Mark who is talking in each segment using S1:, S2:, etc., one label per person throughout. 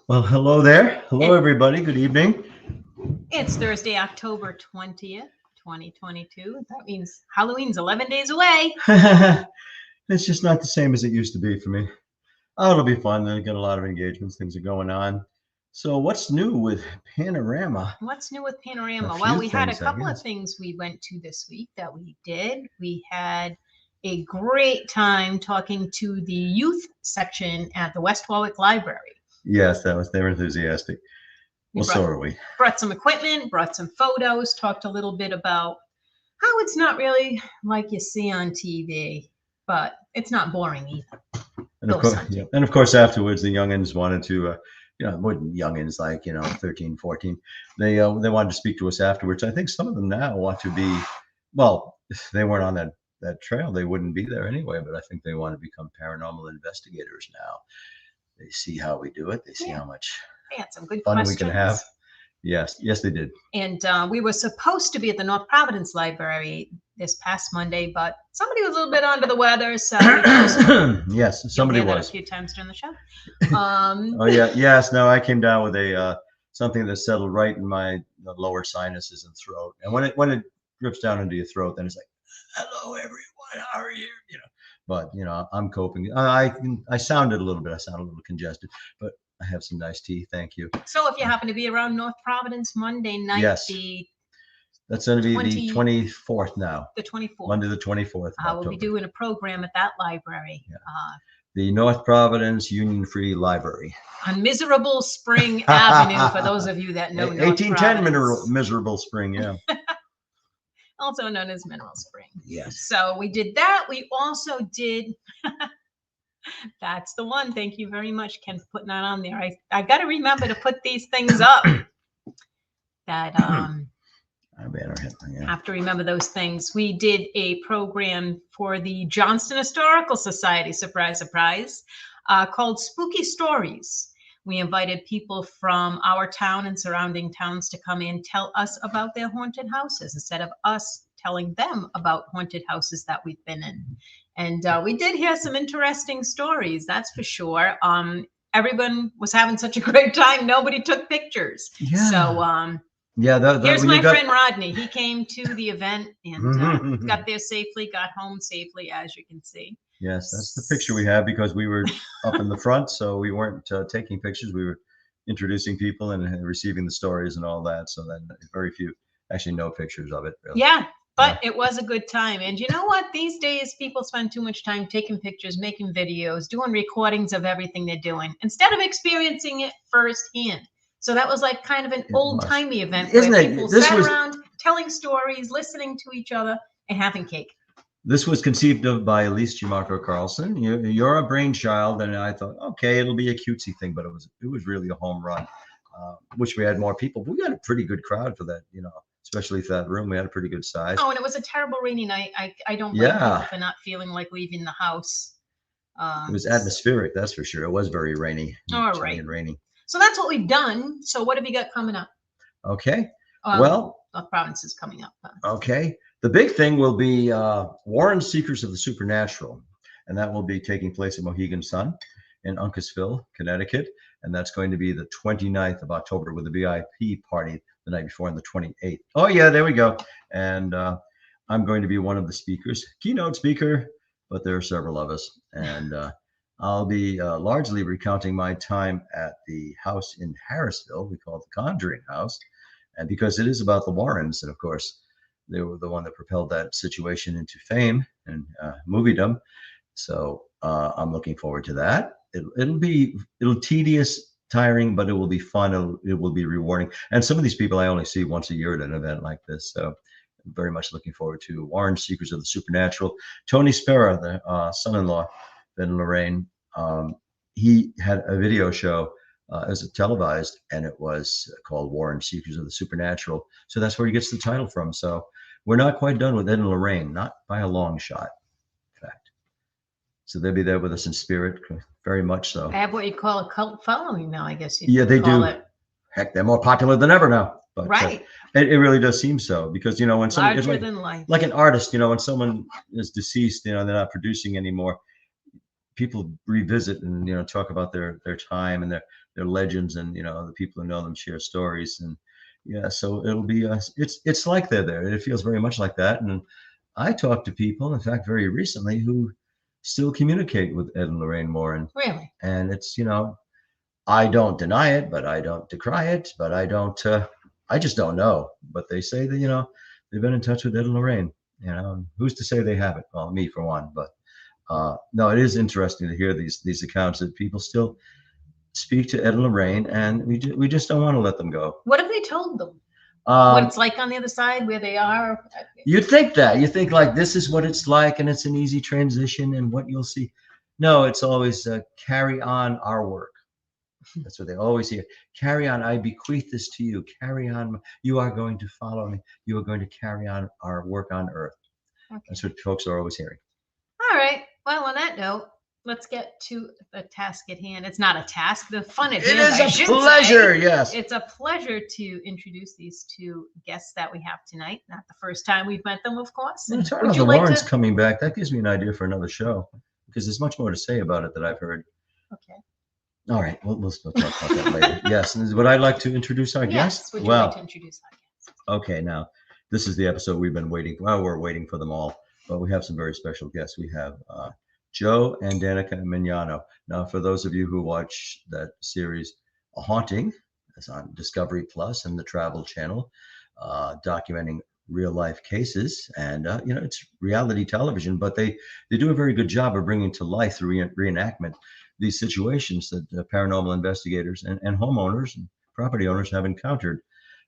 S1: Well, hello there. Hello, everybody. Good evening.
S2: It's Thursday, October 20th, 2022. That means Halloween's 11 days away.
S1: It's just not the same as it used to be for me. Oh, it'll be fun. They got a lot of engagements. Things are going on. So, what's new with Panorama?
S2: What's new with Panorama?
S1: A
S2: Well,
S1: few
S2: we had a
S1: things, I
S2: couple of
S1: guess.
S2: things we went to this week that we did. We had a great time talking to the youth section at the West Warwick Library.
S1: Yes, they were enthusiastic. Well, so are we.
S2: Brought some equipment, brought some photos, talked a little bit about how it's not really like you see on TV, but it's not boring either.
S1: And of course, afterwards, the youngins wanted to, more than youngins, like, 13, 14, they wanted to speak to us afterwards. I think some of them now want to be, well, if they weren't on that trail, they wouldn't be there anyway, but I think they want to become paranormal investigators now. They see how we do it. They see how much
S2: they had some good
S1: fun
S2: questions.
S1: we can have. Yes, they did.
S2: And we were supposed to be at the North Providence Library this past Monday, but somebody was a little bit under the weather, so
S1: yes, somebody was
S2: a few times during the show.
S1: Oh yeah, yes. No, I came down with a something that settled right in my lower sinuses and throat, and when it drips down into your throat, then it's like, "Hello, everyone, how are you?" But I'm coping. I sounded a little bit. I sound a little congested, but I have some nice tea. Thank you.
S2: So if you happen to be around North Providence Monday night,
S1: yes. That's going to be the 24th now.
S2: The 24th.
S1: Monday the 24th.
S2: We'll be doing a program at that library.
S1: Yeah. The North Providence Union Free Library.
S2: On Miserable Spring Avenue, for those of you that know North
S1: 1810 Miserable Spring, yeah.
S2: Also known as Mineral Spring.
S1: Yes.
S2: So we did that. We also did... That's the one. Thank you very much, Ken, for putting that on there. I got to remember to put these things up. That have to remember those things. We did a program for the Johnston Historical Society, surprise, surprise, called Spooky Stories. We invited people from our town and surrounding towns to come in, tell us about their haunted houses instead of us telling them about haunted houses that we've been in. And we did hear some interesting stories, that's for sure. Everyone was having such a great time. Nobody took pictures.
S1: Yeah.
S2: So here's my friend Rodney. He came to the event and got there safely, got home safely, as you can see.
S1: Yes, that's the picture we have because we were up in the front, so we weren't taking pictures. We were introducing people and receiving the stories and all that. So then very few, actually no pictures of it. Really.
S2: Yeah. But it was a good time. And you know what? These days, people spend too much time taking pictures, making videos, doing recordings of everything they're doing instead of experiencing it firsthand. So that was like kind of an old-timey event where people sat around telling stories, listening to each other, and having cake.
S1: This was conceived of by Elise Carlson. You're a brainchild, and I thought, okay, it'll be a cutesy thing, but it was really a home run. Wish we had more people, but we got a pretty good crowd for that, especially for that room. We had a pretty good size.
S2: Oh, and it was a terrible rainy night. I don't blame people for not feeling like leaving the house.
S1: It was atmospheric, that's for sure. It was very rainy.
S2: All right.
S1: And rainy.
S2: So that's what we've done. So what have you got coming up?
S1: Okay. Well,
S2: North Providence is coming up.
S1: Okay. The big thing will be Warren Seekers of the Supernatural, and that will be taking place at Mohegan Sun in Uncasville, Connecticut, and that's going to be the 29th of October with a VIP party the night before on the 28th. Oh yeah, there we go. And I'm going to be one of the speakers, keynote speaker, but there are several of us, and I'll be largely recounting my time at the house in Harrisville. We call it the Conjuring House, and because it is about the Warrens, and of course they were the one that propelled that situation into fame and moviedom. So I'm looking forward to that. It'll tedious, tiring, but it will be fun. It will be rewarding. And some of these people I only see once a year at an event like this. So I'm very much looking forward to Warren Seekers of the Supernatural. Tony Spera, the son-in-law, Ben and Lorraine, he had a video show as a televised, and it was called Warren Seekers of the Supernatural. So that's where he gets the title from. So we're not quite done with Ed and Lorraine, not by a long shot, in fact. So they'll be there with us in spirit, very much so.
S2: I have what you call a cult following now, I guess.
S1: They do. Heck, they're more popular than ever now. But,
S2: right.
S1: It really does seem so, because when someone is
S2: like
S1: an artist, when someone is deceased, they're not producing anymore. People revisit and talk about their time and they're legends, and the people who know them share stories, and yeah, so it'll be it's like they're there. It feels very much like that. And I talk to people, in fact, very recently, who still communicate with Ed and Lorraine Moore,
S2: Really?
S1: and it's I don't deny it, but I don't decry it, but I don't I just don't know. But they say that they've been in touch with Ed and Lorraine. Who's to say they haven't? Well, me for one, but no, it is interesting to hear these accounts that people still speak to Ed and Lorraine, and we just don't want to let them go.
S2: What have they told them? What it's like on the other side, where they are?
S1: You'd think that. You think like this is what it's like, and it's an easy transition, and what you'll see. No, it's always carry on our work. That's what they always hear. Carry on. I bequeath this to you. Carry on. You are going to follow me. You are going to carry on our work on Earth. Okay. That's what folks are always hearing.
S2: All right. Well, on that note, let's get to the task at hand. It's not a task. The fun at hand.
S1: It is a pleasure. Yes.
S2: It's a pleasure to introduce these two guests that we have tonight. Not the first time we've met them, of course.
S1: Well, talking about the Warrens coming back, that gives me an idea for another show, because there's much more to say about it that I've heard.
S2: Okay.
S1: All right. We'll talk about that later. Yes. And would I like to introduce our guests?
S2: Yes. Would you like to introduce our guests?
S1: Okay. Now, this is the episode we've been waiting. Well, we're waiting for them all, but we have some very special guests. We have Joe and Danika Mignano. Now, for those of you who watch that series, A Haunting, that's on Discovery Plus and the Travel Channel, documenting real life cases, and it's reality television, but they do a very good job of bringing to life through reenactment these situations that paranormal investigators and homeowners and property owners have encountered.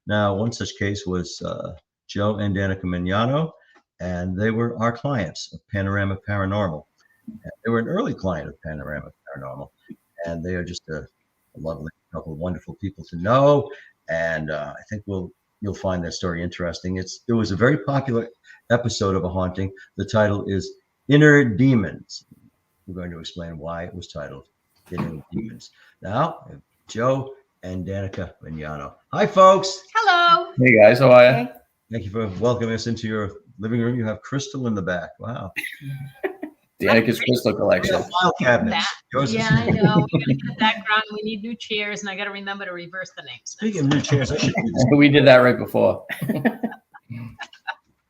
S1: Now, one such case was Joe and Danika Mignano, and they were our clients of Panorama Paranormal. And they were an early client of Panorama Paranormal, and they are just a lovely couple of wonderful people to know. And I think you'll find their story interesting. It was a very popular episode of A Haunting. The title is Inner Demons. We're going to explain why it was titled Inner Demons. Now, Joe and Danika Mignano. Hi, folks.
S2: Hello.
S3: Hey, guys. How are you?
S1: Thank you for welcoming us into your living room. You have crystal in the back. Wow.
S3: Danika's crystal collection.
S1: File cabinets.
S2: Yeah, I know. We got to get that ground. We need new chairs, and I got to remember to reverse the names.
S1: Speaking of new chairs, I should do this.
S3: We did that right before.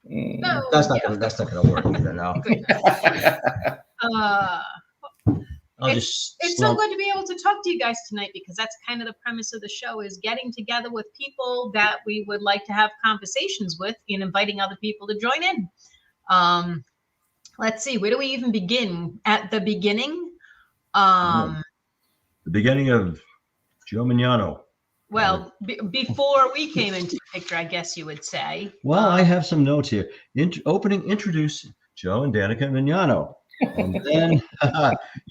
S2: No,
S1: That's not gonna work either now.
S2: It's so good to be able to talk to you guys tonight, because that's kind of the premise of the show, is getting together with people that we would like to have conversations with and inviting other people to join in. Let's see, where do we even begin? At the beginning?
S1: The beginning of Joe Mignano.
S2: Well, before we came into the picture, I guess you would say.
S1: Well, I have some notes here. Introduce Joe and Danika Mignano. And then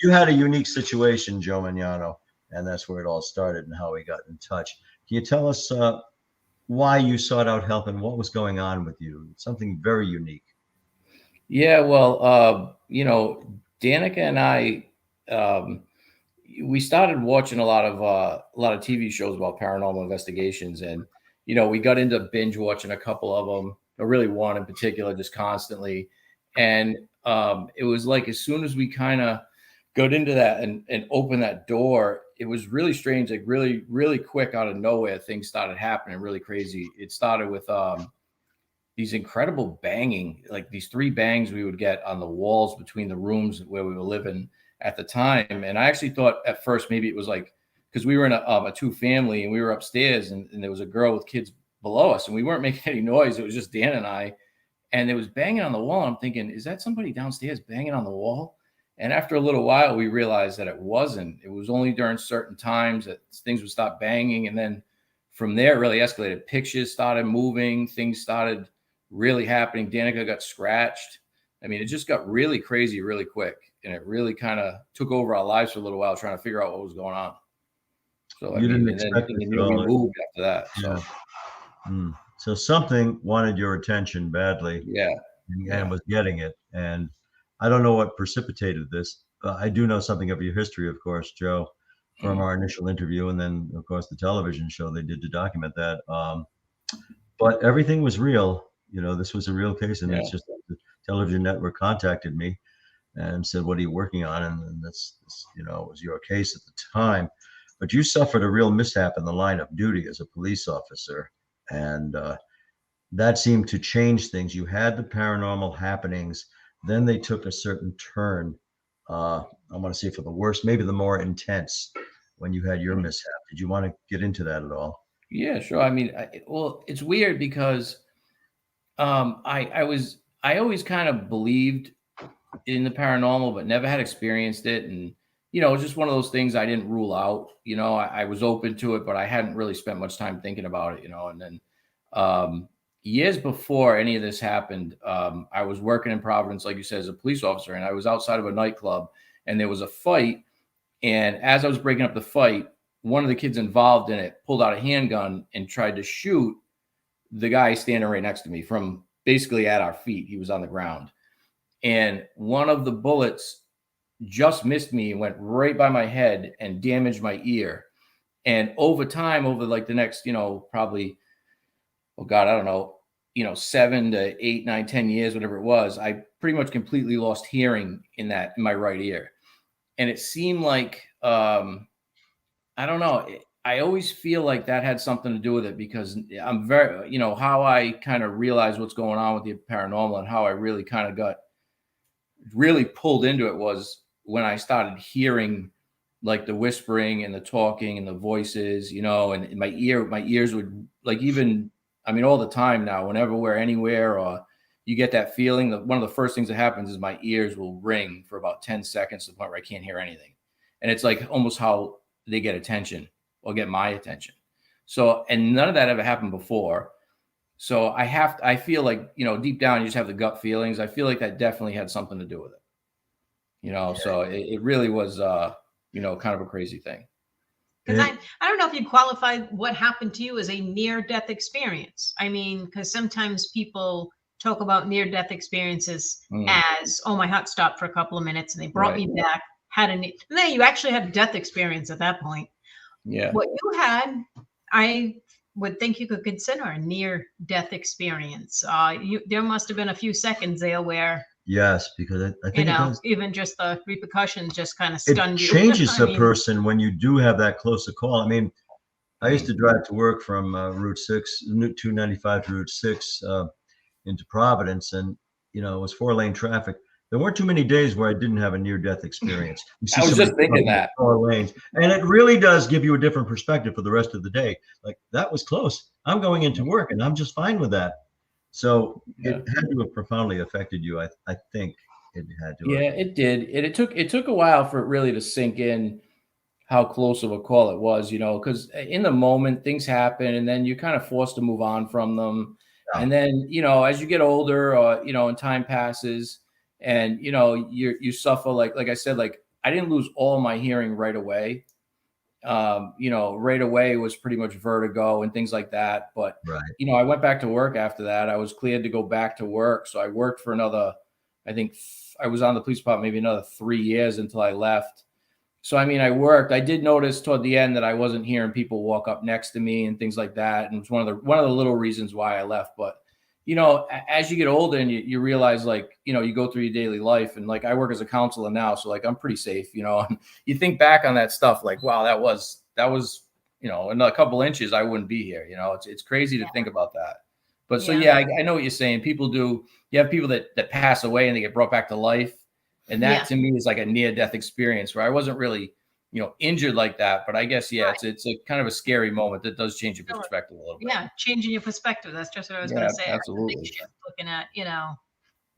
S1: you had a unique situation, Joe Mignano, and that's where it all started and how we got in touch. Can you tell us why you sought out help and what was going on with you? Something very unique.
S3: Yeah, well, Danika and I, we started watching a lot of TV shows about paranormal investigations, and we got into binge watching a couple of them, or really one in particular, just constantly. And it was like, as soon as we kind of got into that and opened that door, it was really strange. Like really, really quick out of nowhere, things started happening really crazy. It started with these incredible banging, like these 3 bangs we would get on the walls between the rooms where we were living at the time. And I actually thought at first maybe it was like, because we were in a 2-family and we were upstairs, and there was a girl with kids below us, and we weren't making any noise. It was just Dan and I, and it was banging on the wall. I'm thinking, is that somebody downstairs banging on the wall? And after a little while, we realized that it wasn't. It was only during certain times that things would stop banging. And then from there, it really escalated. Pictures started moving. Things started really happening. Danika got scratched. I mean, it just got really crazy really quick. And it really kind of took over our lives for a little while, trying to figure out what was going on. So
S1: we moved
S3: after that.
S1: Yeah. So something wanted your attention badly.
S3: Yeah.
S1: And was getting it. And I don't know what precipitated this. I do know something of your history, of course, Joe, from our initial interview, and then, of course, the television show they did to document that. But everything was real. This was a real case, and it's just the television network contacted me and said, "What are you working on?" And this, was your case at the time. but you suffered a real mishap in the line of duty as a police officer, and that seemed to change things. You had the paranormal happenings, then they took a certain turn. I want to say for the worse, maybe the more intense when you had your mishap. Did you want to get into that at all?
S3: Yeah, sure. I mean, well, it's weird because I always kind of believed in the paranormal, but never had experienced it. And, you know, it was just one of those things I didn't rule out. You know, I was open to it, but I hadn't really spent much time thinking about it, you know. And then years before any of this happened, I was working in Providence, like you said, as a police officer, and I was outside of a nightclub, and there was a fight. And as I was breaking up the fight, one of the kids involved in it pulled out a handgun and tried to shoot the guy standing right next to me from basically at our feet. He was on the ground. And one of the bullets just missed me and went right by my head and damaged my ear. And over time, over like the next, you know, probably, oh God, I don't know, you know, 7 to 8, 9, 10 years, whatever it was, I pretty much completely lost hearing in my right ear. And it seemed like, I don't know. I always feel like that had something to do with it because I'm very, you know, how I kind of realized what's going on with the paranormal and how I really kind of got really pulled into it was when I started hearing like the whispering and the talking and the voices, you know, and my ears would like even, I mean, all the time now, whenever we're anywhere or you get that feeling that one of the first things that happens is my ears will ring for about 10 seconds to the point where I can't hear anything. And it's like almost how they get attention or get my attention. So, and none of that ever happened before. So I feel like, you know, deep down, you just have the gut feelings. I feel like that definitely had something to do with it, you know? Yeah. So it really was, you know, kind of a crazy thing.
S2: Because I don't know if you qualify what happened to you as a near-death experience. I mean, because sometimes people talk about near-death experiences as, oh, my heart stopped for a couple of minutes and they brought me back, and then you actually had a death experience at that point.
S3: Yeah.
S2: What you had, I would think you could consider a near-death experience. There must have been a few seconds there where,
S1: yes, because I think, you know,
S2: even just the repercussions just kind of stunned you.
S1: It changes a person when you do have that close a call. I mean, I used to drive to work from Route 6, 295 to Route 6 into Providence, and you know, it was 4-lane traffic. There weren't too many days where I didn't have a near-death experience.
S3: I was just thinking that.
S1: 4 lanes, and it really does give you a different perspective for the rest of the day. Like, that was close. I'm going into work, and I'm just fine with that. So it had to have profoundly affected you. I think it had to.
S3: Yeah, it did. It took a while for it really to sink in how close of a call it was, you know, because in the moment things happen, and then you're kind of forced to move on from them. Yeah. And then, you know, as you get older, or you know, and time passes. And, you know, you suffer, like I said, like I didn't lose all my hearing right away. You know, right away was pretty much vertigo and things like that. But, you know, I went back to work after that. I was cleared to go back to work. So I worked for another, I think I was on the police department maybe another 3 years until I left. So, I mean, I worked. I did notice toward the end that I wasn't hearing people walk up next to me and things like that. And it's one of the little reasons why I left. But you know, as you get older and you realize, like, you know, you go through your daily life, and like I work as a counselor now, so like I'm pretty safe, you know. And you think back on that stuff, like, wow, that was, you know, in a couple inches, I wouldn't be here. You know, it's crazy to think about that. But so I know what you're saying. People do. You have people that pass away and they get brought back to life, and that to me is like a near-death experience where I wasn't really, you know, injured like that, but I guess it's a kind of a scary moment that does change your perspective a little bit.
S2: Yeah, changing your perspective. That's just what I was going to say.
S3: Absolutely.
S2: Looking at, you know,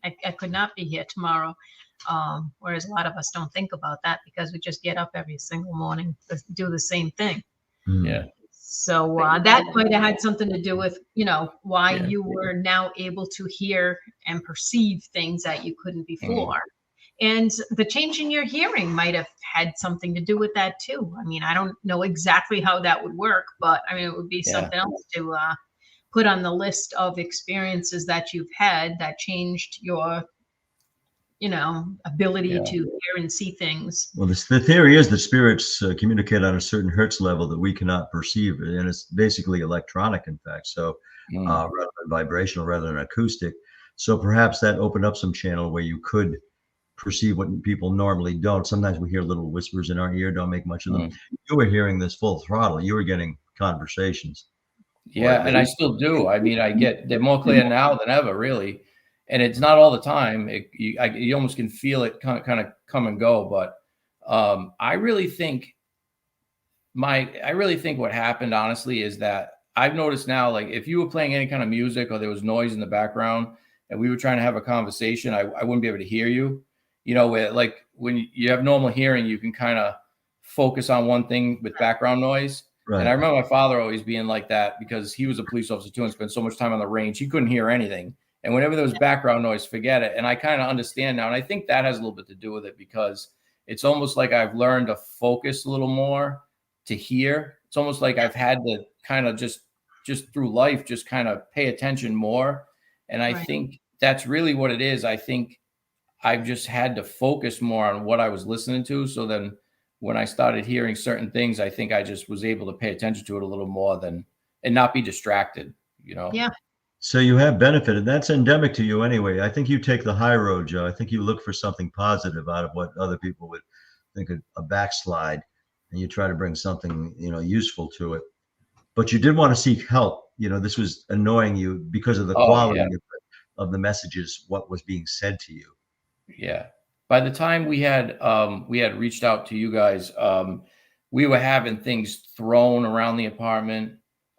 S2: I could not be here tomorrow, whereas a lot of us don't think about that because we just get up every single morning to do the same thing.
S3: Yeah.
S2: So that might have had something to do with, you know, why you were now able to hear and perceive things that you couldn't before. And the change in your hearing might have had something to do with that too. I mean, I don't know exactly how that would work, but I mean, it would be something else to put on the list of experiences that you've had that changed your, you know, ability to hear and see things.
S1: Well, the theory is that spirits communicate on a certain hertz level that we cannot perceive, and it's basically electronic, in fact. So rather than vibrational, rather than acoustic. So perhaps that opened up some channel where you could perceive what people normally don't. Sometimes we hear little whispers in our ear, don't make much of them. You were hearing this full throttle. You were getting conversations.
S3: Yeah, and I still do. I mean, they're more clear now than ever, really. And it's not all the time. You almost can feel it kind of come and go. But I really think what happened, honestly, is that I've noticed now, like if you were playing any kind of music or there was noise in the background and we were trying to have a conversation, I wouldn't be able to hear you. You know, where like when you have normal hearing, you can kind of focus on one thing with background noise.
S1: Right.
S3: And I remember my father always being like that because he was a police officer too and spent so much time on the range. He couldn't hear anything. And whenever there was background noise, forget it. And I kind of understand now. And I think that has a little bit to do with it because it's almost like I've learned to focus a little more to hear. It's almost like I've had to kind of just through life, just kind of pay attention more. And I think that's really what it is. I think I've just had to focus more on what I was listening to. So then when I started hearing certain things, I think I just was able to pay attention to it a little more and not be distracted, you know?
S2: Yeah.
S1: So you have benefited. That's endemic to you anyway. I think you take the high road, Joe. I think you look for something positive out of what other people would think a backslide, and you try to bring something, useful to it. But you did want to seek help. This was annoying you because of the quality of the messages, what was being said to you.
S3: Yeah. By the time we had reached out to you guys, we were having things thrown around the apartment.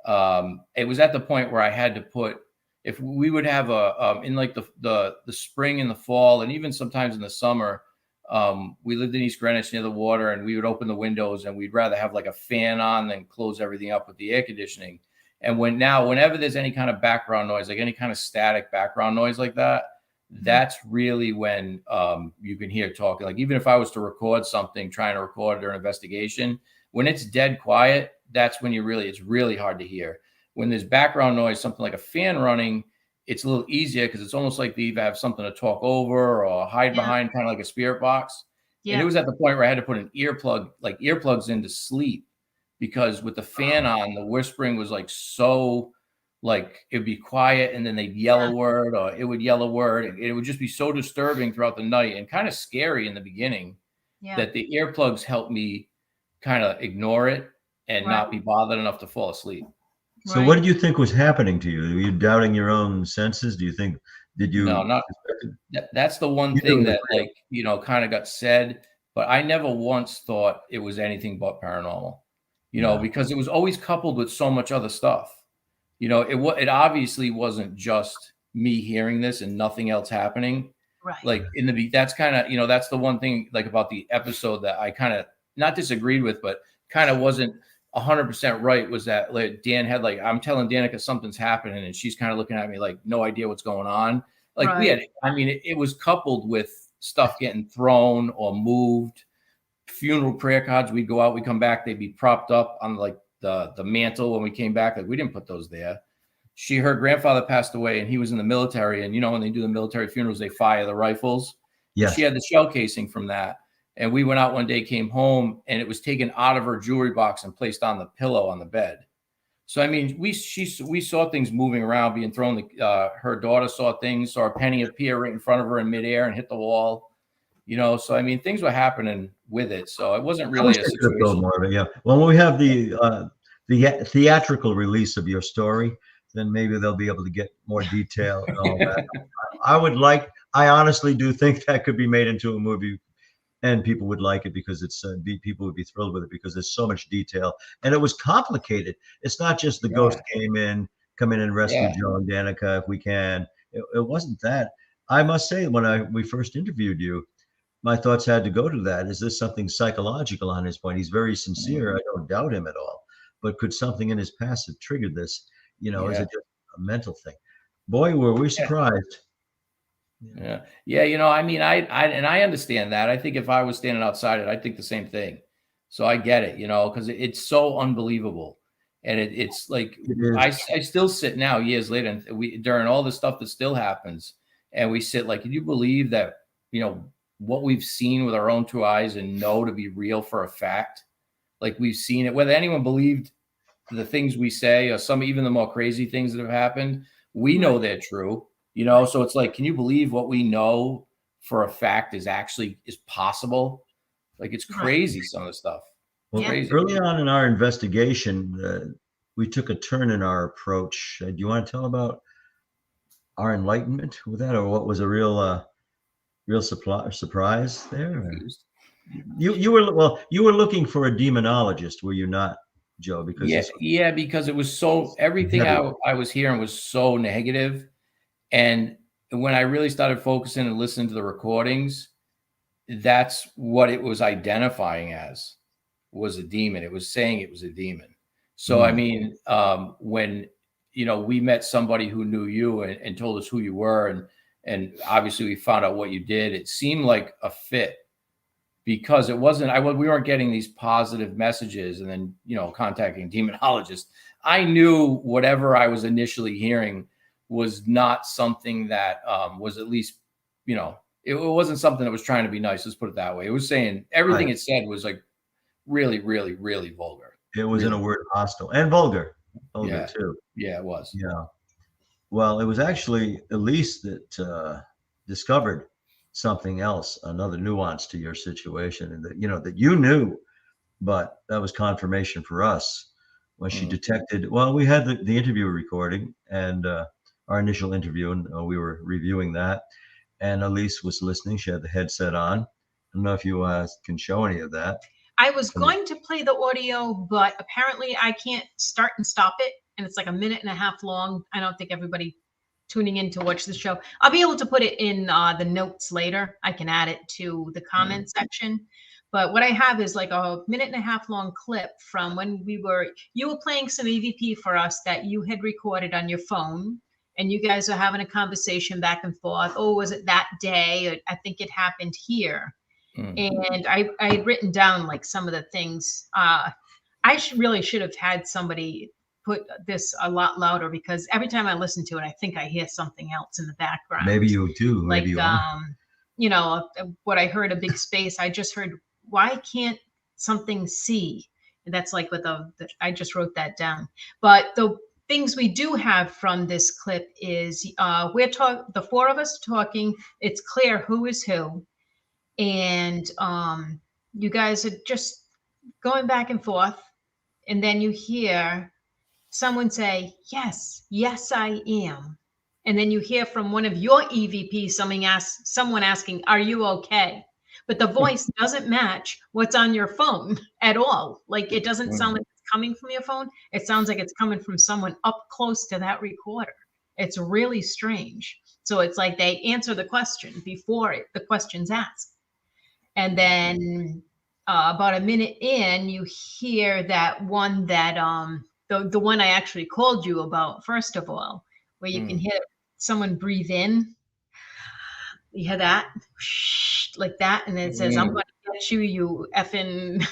S3: It was at the point where I had to put, if we would have in like the spring and the fall, and even sometimes in the summer, we lived in East Greenwich near the water, and we would open the windows, and we'd rather have like a fan on than close everything up with the air conditioning. And whenever there's any kind of background noise, like any kind of static background noise like that, that's really when you can hear talking. Like even if I was to record something, trying to record or an investigation, when it's dead quiet, that's when it's really hard to hear. When there's background noise, something like a fan running, it's a little easier because it's almost like they either have something to talk over or hide behind, kind of like a spirit box. Yeah. And it was at the point where I had to put an earplugs in to sleep, because with the fan on, the whispering was like so, like it'd be quiet and then they'd yell a word, or it would yell a word. And it would just be so disturbing throughout the night and kind of scary in the beginning that the earplugs helped me kind of ignore it and not be bothered enough to fall asleep.
S1: So what did you think was happening to you? Were you doubting your own senses?
S3: No, not that's the one thing that kind of got said, but I never once thought it was anything but paranormal, because it was always coupled with so much other stuff. It obviously wasn't just me hearing this and nothing else happening. Right. Like that's kind of, that's the one thing like about the episode that I kind of not disagreed with, but kind of wasn't 100% right, was that like Dan had I'm telling Danika something's happening and she's kind of looking at me like no idea what's going on. Like it was coupled with stuff getting thrown or moved. Funeral prayer cards, we'd go out, we'd come back, they'd be propped up on like the mantle when we came back. Like we didn't put those there. Her grandfather passed away and he was in the military, and when they do the military funerals, they fire the rifles. Yeah. She had the shell casing from that. And we went out one day, came home, and it was taken out of her jewelry box and placed on the pillow on the bed. So, I mean, we saw things moving around, being thrown. Her daughter saw things, saw a penny appear right in front of her in midair and hit the wall. So, I mean, things were happening with it. So it wasn't really a situation.
S1: More of it, yeah. Well, when we have the theatrical release of your story, then maybe they'll be able to get more detail and all that. I honestly do think that could be made into a movie. And people would like it because people would be thrilled with it because there's so much detail, and it was complicated. It's not just the ghost come in and rescue Joe and Danika if we can. It wasn't that. I must say, when we first interviewed you, my thoughts had to go to that. Is this something psychological on his point? He's very sincere. I don't doubt him at all. But could something in his past have triggered this? Is it just a mental thing? Boy, were we surprised.
S3: Yeah. I mean, I understand that. I think if I was standing outside it, I'd think the same thing. So I get it, because it's so unbelievable. And it's like, I still sit now years later, and during all the stuff that still happens, and we sit like, can you believe that, what we've seen with our own two eyes and know to be real for a fact? Like we've seen it, whether anyone believed the things we say or even the more crazy things that have happened, we know they're true. So it's like, can you believe what we know for a fact is possible. Like, it's crazy, some of the stuff.
S1: Well,
S3: Crazy.
S1: early on in our investigation, we took a turn in our approach. Do you want to tell about our enlightenment with that, or what was a real surprise there? You were looking for a demonologist, were you not, Joe? Because
S3: because it was so, everything I was hearing was so negative. And when I really started focusing and listening to the recordings, that's what it was identifying as, was a demon. It was saying it was a demon. So, I mean, when, we met somebody who knew you and told us who you were, and obviously we found out what you did, it seemed like a fit, because it wasn't, we weren't getting these positive messages and then, contacting demonologists. I knew whatever I was initially hearing was not something that was, at least, it wasn't something that was trying to be nice. Let's put it that way. It was saying everything it said was like really, really, really vulgar.
S1: It was,
S3: really,
S1: in a word, hostile and vulgar too.
S3: Yeah, it was.
S1: Yeah. Well, it was actually Elise that discovered something else, another nuance to your situation, and that you knew, but that was confirmation for us when she detected. Well, we had the interview recording and our initial interview, and we were reviewing that, and Elise was listening. She had the headset on. I don't know if you can show any of that.
S2: I was going to play the audio, but apparently I can't start and stop it, and it's like a minute and a half long. I don't think everybody tuning in to watch the show. I'll be able to put it in the notes later. I can add it to the comment section. But what I have is like a minute and a half long clip from when you were playing some EVP for us that you had recorded on your phone, and you guys are having a conversation back and forth. Oh, was it that day? I think it happened here. And I had written down like some of the things. I really should have had somebody put this a lot louder, because every time I listen to it, I think I hear something else in the background.
S1: Maybe you do. Maybe
S2: What I heard, a big space. I just heard, why can't something see? And that's like with I just wrote that down. But the things we do have from this clip is the four of us talking. It's clear who is who. And you guys are just going back and forth. And then you hear someone say, yes, I am. And then you hear from one of your EVPs, someone asking, are you okay? But the voice doesn't match what's on your phone at all. Like, it doesn't sound like it's coming from your phone. It sounds like it's coming from someone up close to that recorder. It's really strange. So it's like they answer the question before the question's asked. And then about a minute in, you hear that one that the one I actually called you about, first of all, where you can hear someone breathe in. You hear that, like that, and then it says, "I'm going to get you, you effing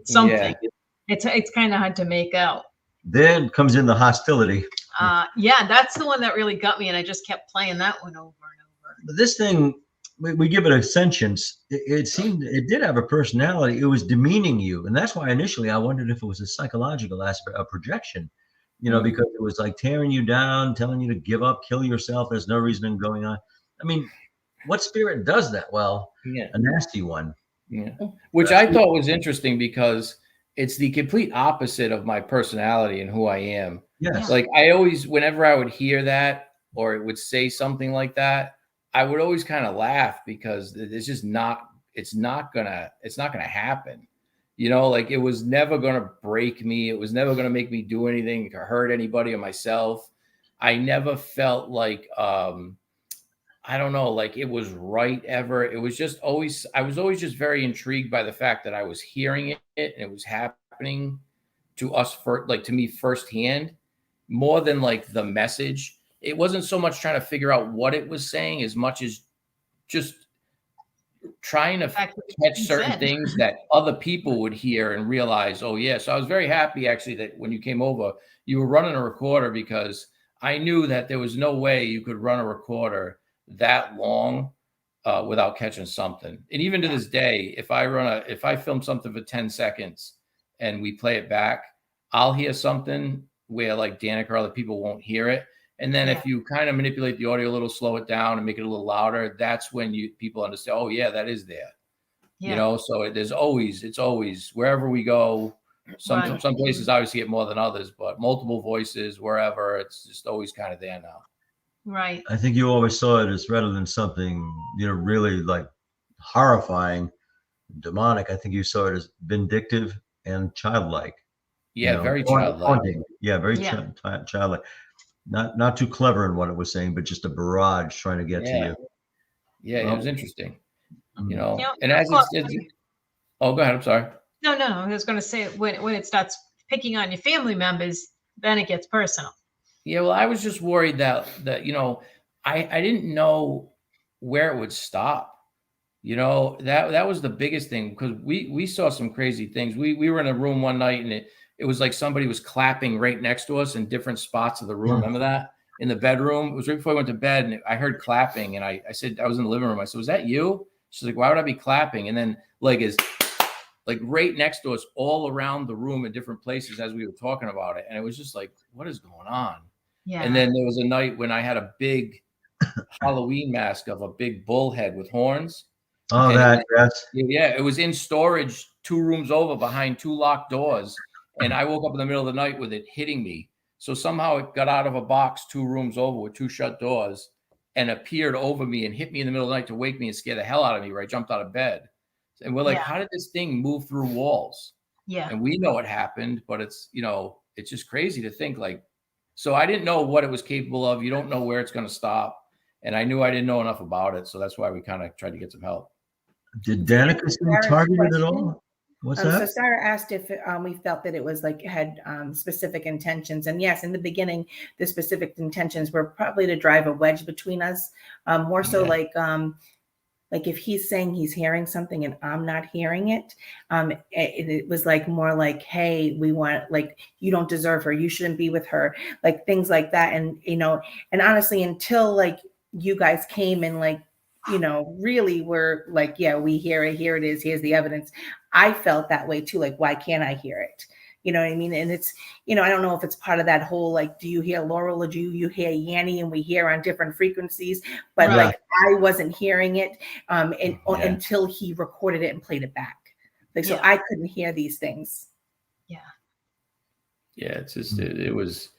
S2: something." Yeah. It's kind of hard to make out.
S1: Then comes in the hostility.
S2: That's the one that really got me, and I just kept playing that one over and over.
S1: But this thing, we give it a sentience. It seemed it did have a personality. It was demeaning you, and that's why initially I wondered if it was a psychological aspect, a projection. Because it was like tearing you down, telling you to give up, kill yourself. There's no reason going on. I mean, what spirit does that? Well, a nasty one.
S3: Yeah, which I thought was interesting, because it's the complete opposite of my personality and who I am.
S1: Yes.
S3: Like, I always, whenever I would hear that, or it would say something like that, I would always kind of laugh, because it's just it's not gonna happen. Like, it was never gonna break me. It was never gonna make me do anything to hurt anybody or myself. I never felt like, I don't know, like it was right ever. It was just always, I was always just very intrigued by the fact that I was hearing it and it was happening to us, to me firsthand, more than like the message. It wasn't so much trying to figure out what it was saying as much as just trying to catch certain things that other people would hear and realize, oh yeah. So I was very happy actually that when you came over, you were running a recorder, because I knew that there was no way you could run a recorder that long without catching something. And even to this day, if I film something for 10 seconds and we play it back, I'll hear something where like Danika or other people won't hear it. And then
S2: Yeah.
S3: if you kind of manipulate the audio a little, slow it down and make it a little louder, that's when people understand, oh yeah, that is there.
S2: Yeah.
S3: You know, so it's always wherever we go. Some places obviously get more than others, but multiple voices, wherever, it's just always kind of there now.
S2: Right.
S1: I think you always saw it as rather than something, really like horrifying, demonic. I think you saw it as vindictive and childlike.
S3: Yeah, very childlike.
S1: Haunting. Yeah, very childlike. Not too clever in what it was saying, but just a barrage trying to get to you.
S3: Yeah, it was interesting. And oh, go ahead. I'm sorry.
S2: No. I was going to say when it starts picking on your family members, then it gets personal.
S3: Yeah, well, I was just worried that I didn't know where it would stop. That was the biggest thing, because we saw some crazy things. We were in a room one night and it was like somebody was clapping right next to us in different spots of the room. Remember that? In the bedroom. It was right before I went to bed and I heard clapping and I said, I was in the living room. I said, was that you? She's like, why would I be clapping? And then like right next to us all around the room in different places as we were talking about it. And it was just like, what is going on?
S2: Yeah.
S3: And then there was a night when I had a big Halloween mask of a big bull head with horns.
S1: Oh, yes.
S3: Yeah, it was in storage 2 rooms over behind 2 locked doors. And I woke up in the middle of the night with it hitting me. So somehow it got out of a box 2 rooms over with 2 shut doors and appeared over me and hit me in the middle of the night to wake me and scare the hell out of me, where I jumped out of bed. And we're like, how did this thing move through walls?
S2: Yeah.
S3: And we know what happened, but it's, it's just crazy to think like, so I didn't know what it was capable of. You don't know where it's going to stop. And I knew I didn't know enough about it. So that's why we kind of tried to get some help.
S1: Did Danika seem targeted at all? What's that?
S4: So Sarah asked if we felt that it was had specific intentions. And yes, in the beginning, the specific intentions were probably to drive a wedge between us. More so like if he's saying he's hearing something and I'm not hearing it, it was like more like, hey, we want, like, you don't deserve her. You shouldn't be with her. Like things like that. And, and honestly, until like you guys came and like, really were like, yeah, we hear it. Here it is. Here's the evidence. I felt that way too. Like, why can't I hear it? You know what I mean? And it's, I don't know if it's part of that whole, like, do you hear Laurel or do you hear Yanni? And we hear on different frequencies, but like, I wasn't hearing it until he recorded it and played it back. Like, so I couldn't hear these things.
S2: Yeah.
S3: Yeah. It's just, it was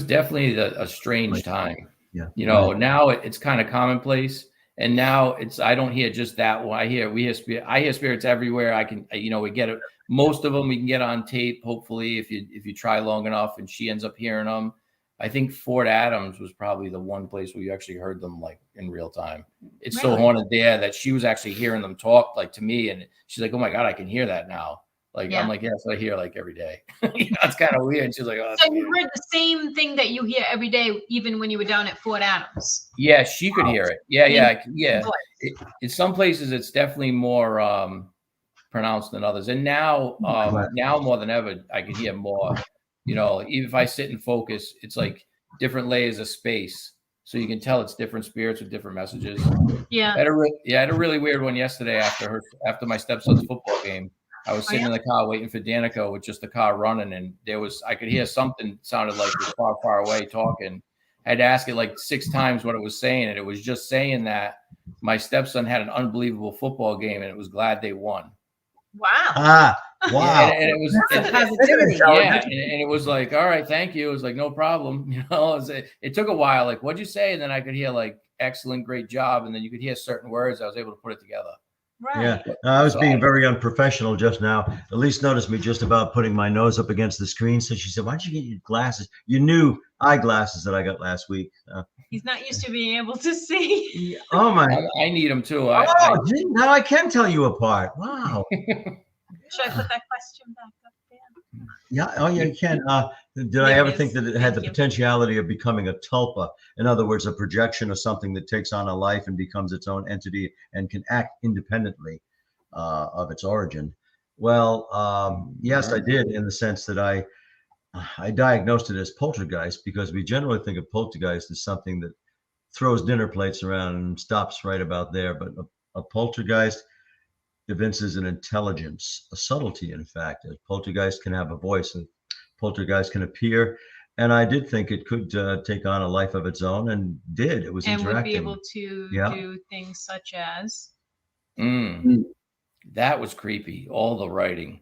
S3: definitely a strange time.
S1: Yeah.
S3: Now it's kind of commonplace. And now I don't hear just that one. I hear spirits everywhere. I can, we get it. Most of them we can get on tape, hopefully, if you try long enough, and she ends up hearing them. I think Fort Adams was probably the one place where you actually heard them like in real time. It's so haunted there that she was actually hearing them talk like to me. And she's like, oh my God, I can hear that now. Like, I'm like, yes, I hear like every day. It's kind of weird. She's like, oh,
S2: so you heard the same thing that you hear every day, even when you were down at Fort Adams?
S3: Yeah, she could hear it. Yeah. In some places, it's definitely more pronounced than others. And now more than ever, I can hear more. Even if I sit and focus, it's like different layers of space. So you can tell it's different spirits with different messages.
S2: Yeah.
S3: I had a really weird one yesterday after my stepson's football game. I was sitting in the car waiting for Danika with just the car running, and I could hear something sounded like it was far, far away talking. I had to ask it like 6 times what it was saying, and it was just saying that my stepson had an unbelievable football game, and it was glad they won.
S2: Wow.
S1: Wow.
S3: And it was
S4: positivity.
S3: And it was like, all right, thank you. It was like, no problem. It took a while. Like, what'd you say? And then I could hear like, excellent, great job. And then you could hear certain words. I was able to put it together.
S2: Right.
S1: Yeah, I was being very unprofessional just now. Elise noticed me just about putting my nose up against the screen. So she said, why'd you get your glasses? Your new eyeglasses that I got last week.
S2: He's not used to being able to see.
S1: Oh, my.
S3: I need them too.
S1: Gee, now I can tell you apart. Wow.
S2: Should I put that question back up there?
S1: Yeah. Oh, yeah, you can. Did I ever think that it had the potentiality of becoming a tulpa? In other words, a projection of something that takes on a life and becomes its own entity and can act independently of its origin. Well, yes, I did, in the sense that I diagnosed it as poltergeist, because we generally think of poltergeist as something that throws dinner plates around and stops right about there. But a poltergeist evinces an intelligence, a subtlety, in fact. A poltergeist can have a voice, and poltergeist can appear And I did think it could take on a life of its own, and did. It was
S2: And would be
S1: interacting.
S2: able to
S1: Yeah.
S2: do things such as
S3: That was creepy. All the writing.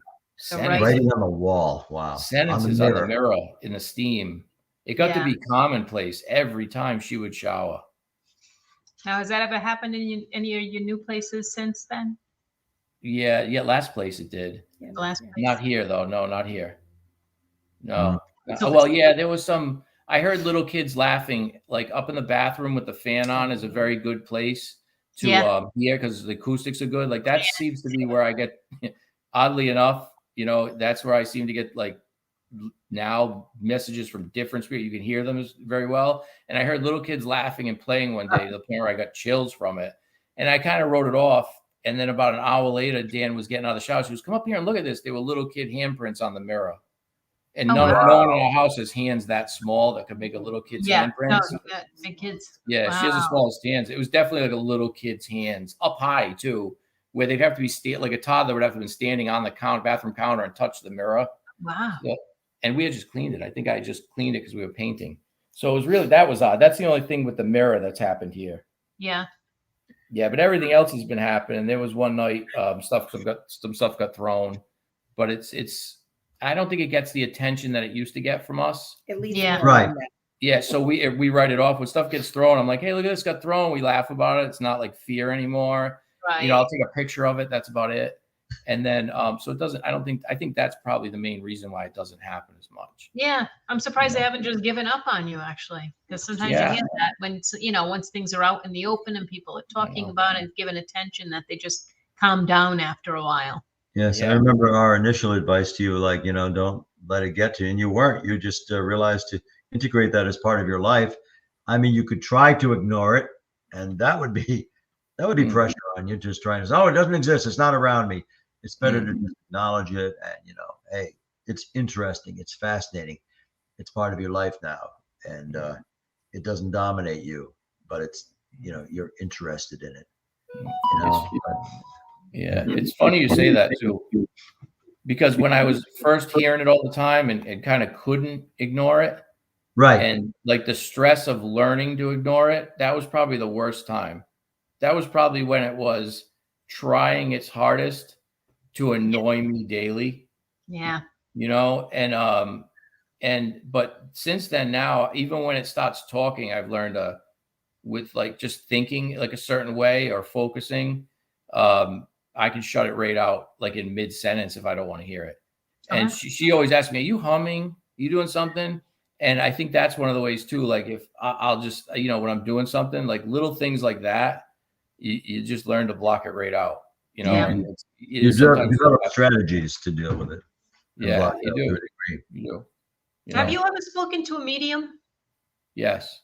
S1: Writing on the wall. Wow.
S3: Sentences on the mirror in the steam. It got to
S2: Yeah.
S3: be commonplace every time she would shower.
S2: Now, has that ever happened in any of your new places since then?
S3: Yeah. Last place it did.
S4: Yeah,
S2: The last
S4: yeah.
S2: place?
S3: Not here though. No, not here. No.
S2: So
S3: Well, yeah, there was some. I heard little kids laughing, like up in the bathroom with the fan on is a very good place to hear because the acoustics are good. Like that seems to be where I get, oddly enough, that's where I seem to get like now messages from different spirits. You can hear them very well. And I heard little kids laughing and playing one day to the point where I got chills from it. And I kind of wrote it off. And then about an hour later, Dan was getting out of the shower. She was, come up here and look at this. They were little kid handprints on the mirror. And no one in our house has hands that small that could make a little kid's handprints.
S2: The kids.
S3: Yeah, she has the smallest hands. It was definitely like a little kid's hands, up high too, where they'd have to be like a toddler would have to be standing on the bathroom counter and touch the mirror.
S2: Wow.
S3: So, and we had just cleaned it. I think I just cleaned it because we were painting. So it was really, that was odd. That's the only thing with the mirror that's happened here.
S2: Yeah.
S3: Yeah, but everything else has been happening. There was one night some stuff got thrown, but it's. I don't think it gets the attention that it used to get from us.
S4: At least
S1: right.
S3: Yeah, so we write it off when stuff gets thrown. I'm like, hey, look at this got thrown. We laugh about it. It's not like fear anymore.
S2: Right.
S3: I'll take a picture of it. That's about it. And then so it doesn't. I think that's probably the main reason why it doesn't happen as much.
S2: Yeah, I'm surprised they haven't just given up on you actually, because sometimes you get that when once things are out in the open and people are talking about it and given attention, that they just calm down after a while.
S1: Yes, I remember our initial advice to you, like, don't let it get to you. And you weren't. You just realized to integrate that as part of your life. I mean, you could try to ignore it, and that would be pressure on you. Just trying to say, oh, it doesn't exist. It's not around me. It's better to just acknowledge it. And, hey, it's interesting. It's fascinating. It's part of your life now. And it doesn't dominate you, but it's, you're interested in it.
S3: Yeah, it's funny you say that too, because when I was first hearing it all the time and kind of couldn't ignore it,
S1: right?
S3: And like the stress of learning to ignore it, that was probably the worst time. That was probably when it was trying its hardest to annoy me daily.
S2: Yeah.
S3: But since then now, even when it starts talking, I've learned with like just thinking like a certain way or focusing, I can shut it right out like in mid sentence if I don't want to hear it. And she always asks me, are you humming? Are you doing something? And I think that's one of the ways too. Like if I'll just, when I'm doing something like little things like that, you just learn to block it right out, and
S1: you develop strategies to deal with it.
S3: Yeah, you do.
S2: Have you ever spoken to a medium?
S3: Yes.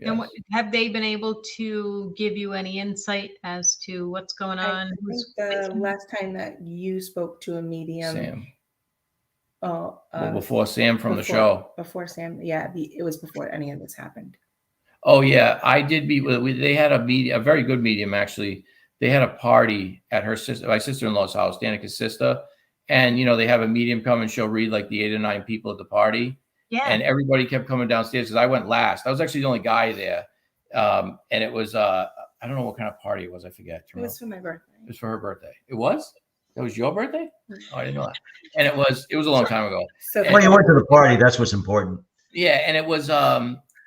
S2: And have they been able to give you any insight as to what's going on?
S4: I think the last time that you spoke to a medium,
S3: Sam.
S4: Before
S3: Sam from the show.
S4: Before Sam, it was before any of this happened.
S3: Oh yeah, I did meet with. They had a very good medium actually. They had a party at my sister-in-law's house, Danika's sister, and they have a medium come and she'll read like the 8 or 9 people at the party.
S2: Yeah.
S3: And everybody kept coming downstairs because I went last. I was actually the only guy there. And it was, I don't know what kind of party it was. I forget.
S4: It was for my birthday.
S3: It was for her birthday. It was? That was your birthday? Oh, I didn't know that. And it was a long time ago.
S4: So
S1: when you went to the party, that's what's important.
S3: Yeah. And it was,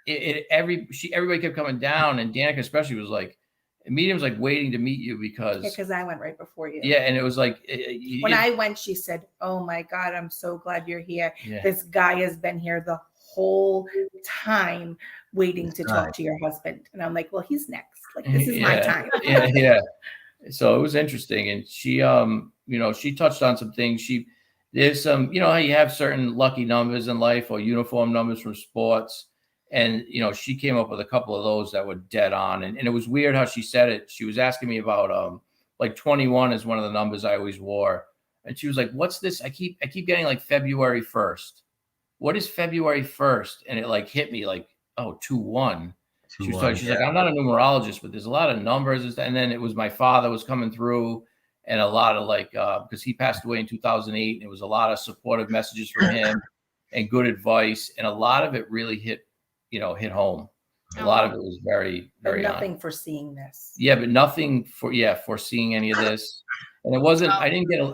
S3: everybody kept coming down, and Danika especially was like, medium's like waiting to meet you because
S4: I went right before you.
S3: Yeah. And it was like,
S4: when I went, she said, oh my God, I'm so glad you're here.
S3: Yeah.
S4: This guy has been here the whole time waiting to talk to your husband. And I'm like, well, he's next. Like, this is my time.
S3: Yeah. So it was interesting. And she, she touched on some things. There's some, how you have certain lucky numbers in life or uniform numbers from sports. And, she came up with a couple of those that were dead on. And it was weird how she said it. She was asking me about like 21 is one of the numbers I always wore. And she was like, what's this? I keep getting like February 1st. What is February 1st? And it like hit me like, oh, 2-1. She's like, I'm not a numerologist, but there's a lot of numbers. And then it was my father was coming through, and a lot of like, because he passed away in 2008, and it was a lot of supportive messages from him. and good advice. And a lot of it really hit home. A lot of it was very, very
S4: But nothing
S3: honest.
S4: foreseeing this.
S3: Yeah, but nothing foreseeing any of this. And it wasn't, I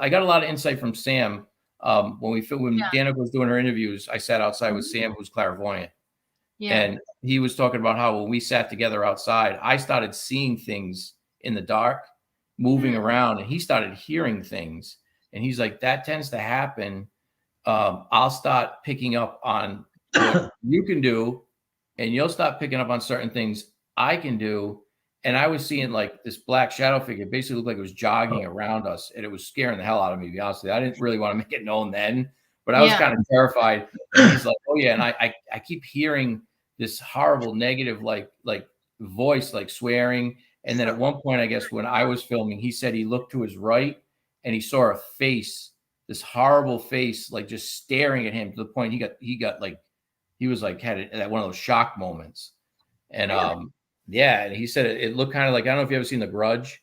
S3: got a lot of insight from Sam. When Danica was doing her interviews, I sat outside with Sam, who's clairvoyant. Yeah. And he was talking about how when we sat together outside, I started seeing things in the dark, moving around, and he started hearing things. And he's like, that tends to happen. I'll start picking up on what you can do, and you'll start picking up on certain things I can do. And I was seeing like this black shadow figure basically looked like it was jogging around us, and it was scaring the hell out of me, to be honest with you. I didn't really want to make it known then, but I was kind of terrified. And he's like, oh yeah. And I keep hearing this horrible negative, like voice, like swearing. And then at one point, I guess when I was filming, he said he looked to his right and he saw a face, this horrible face, like just staring at him to the point he was like had one of those shock moments. And and he said it looked kind of like, I don't know if you ever seen The Grudge,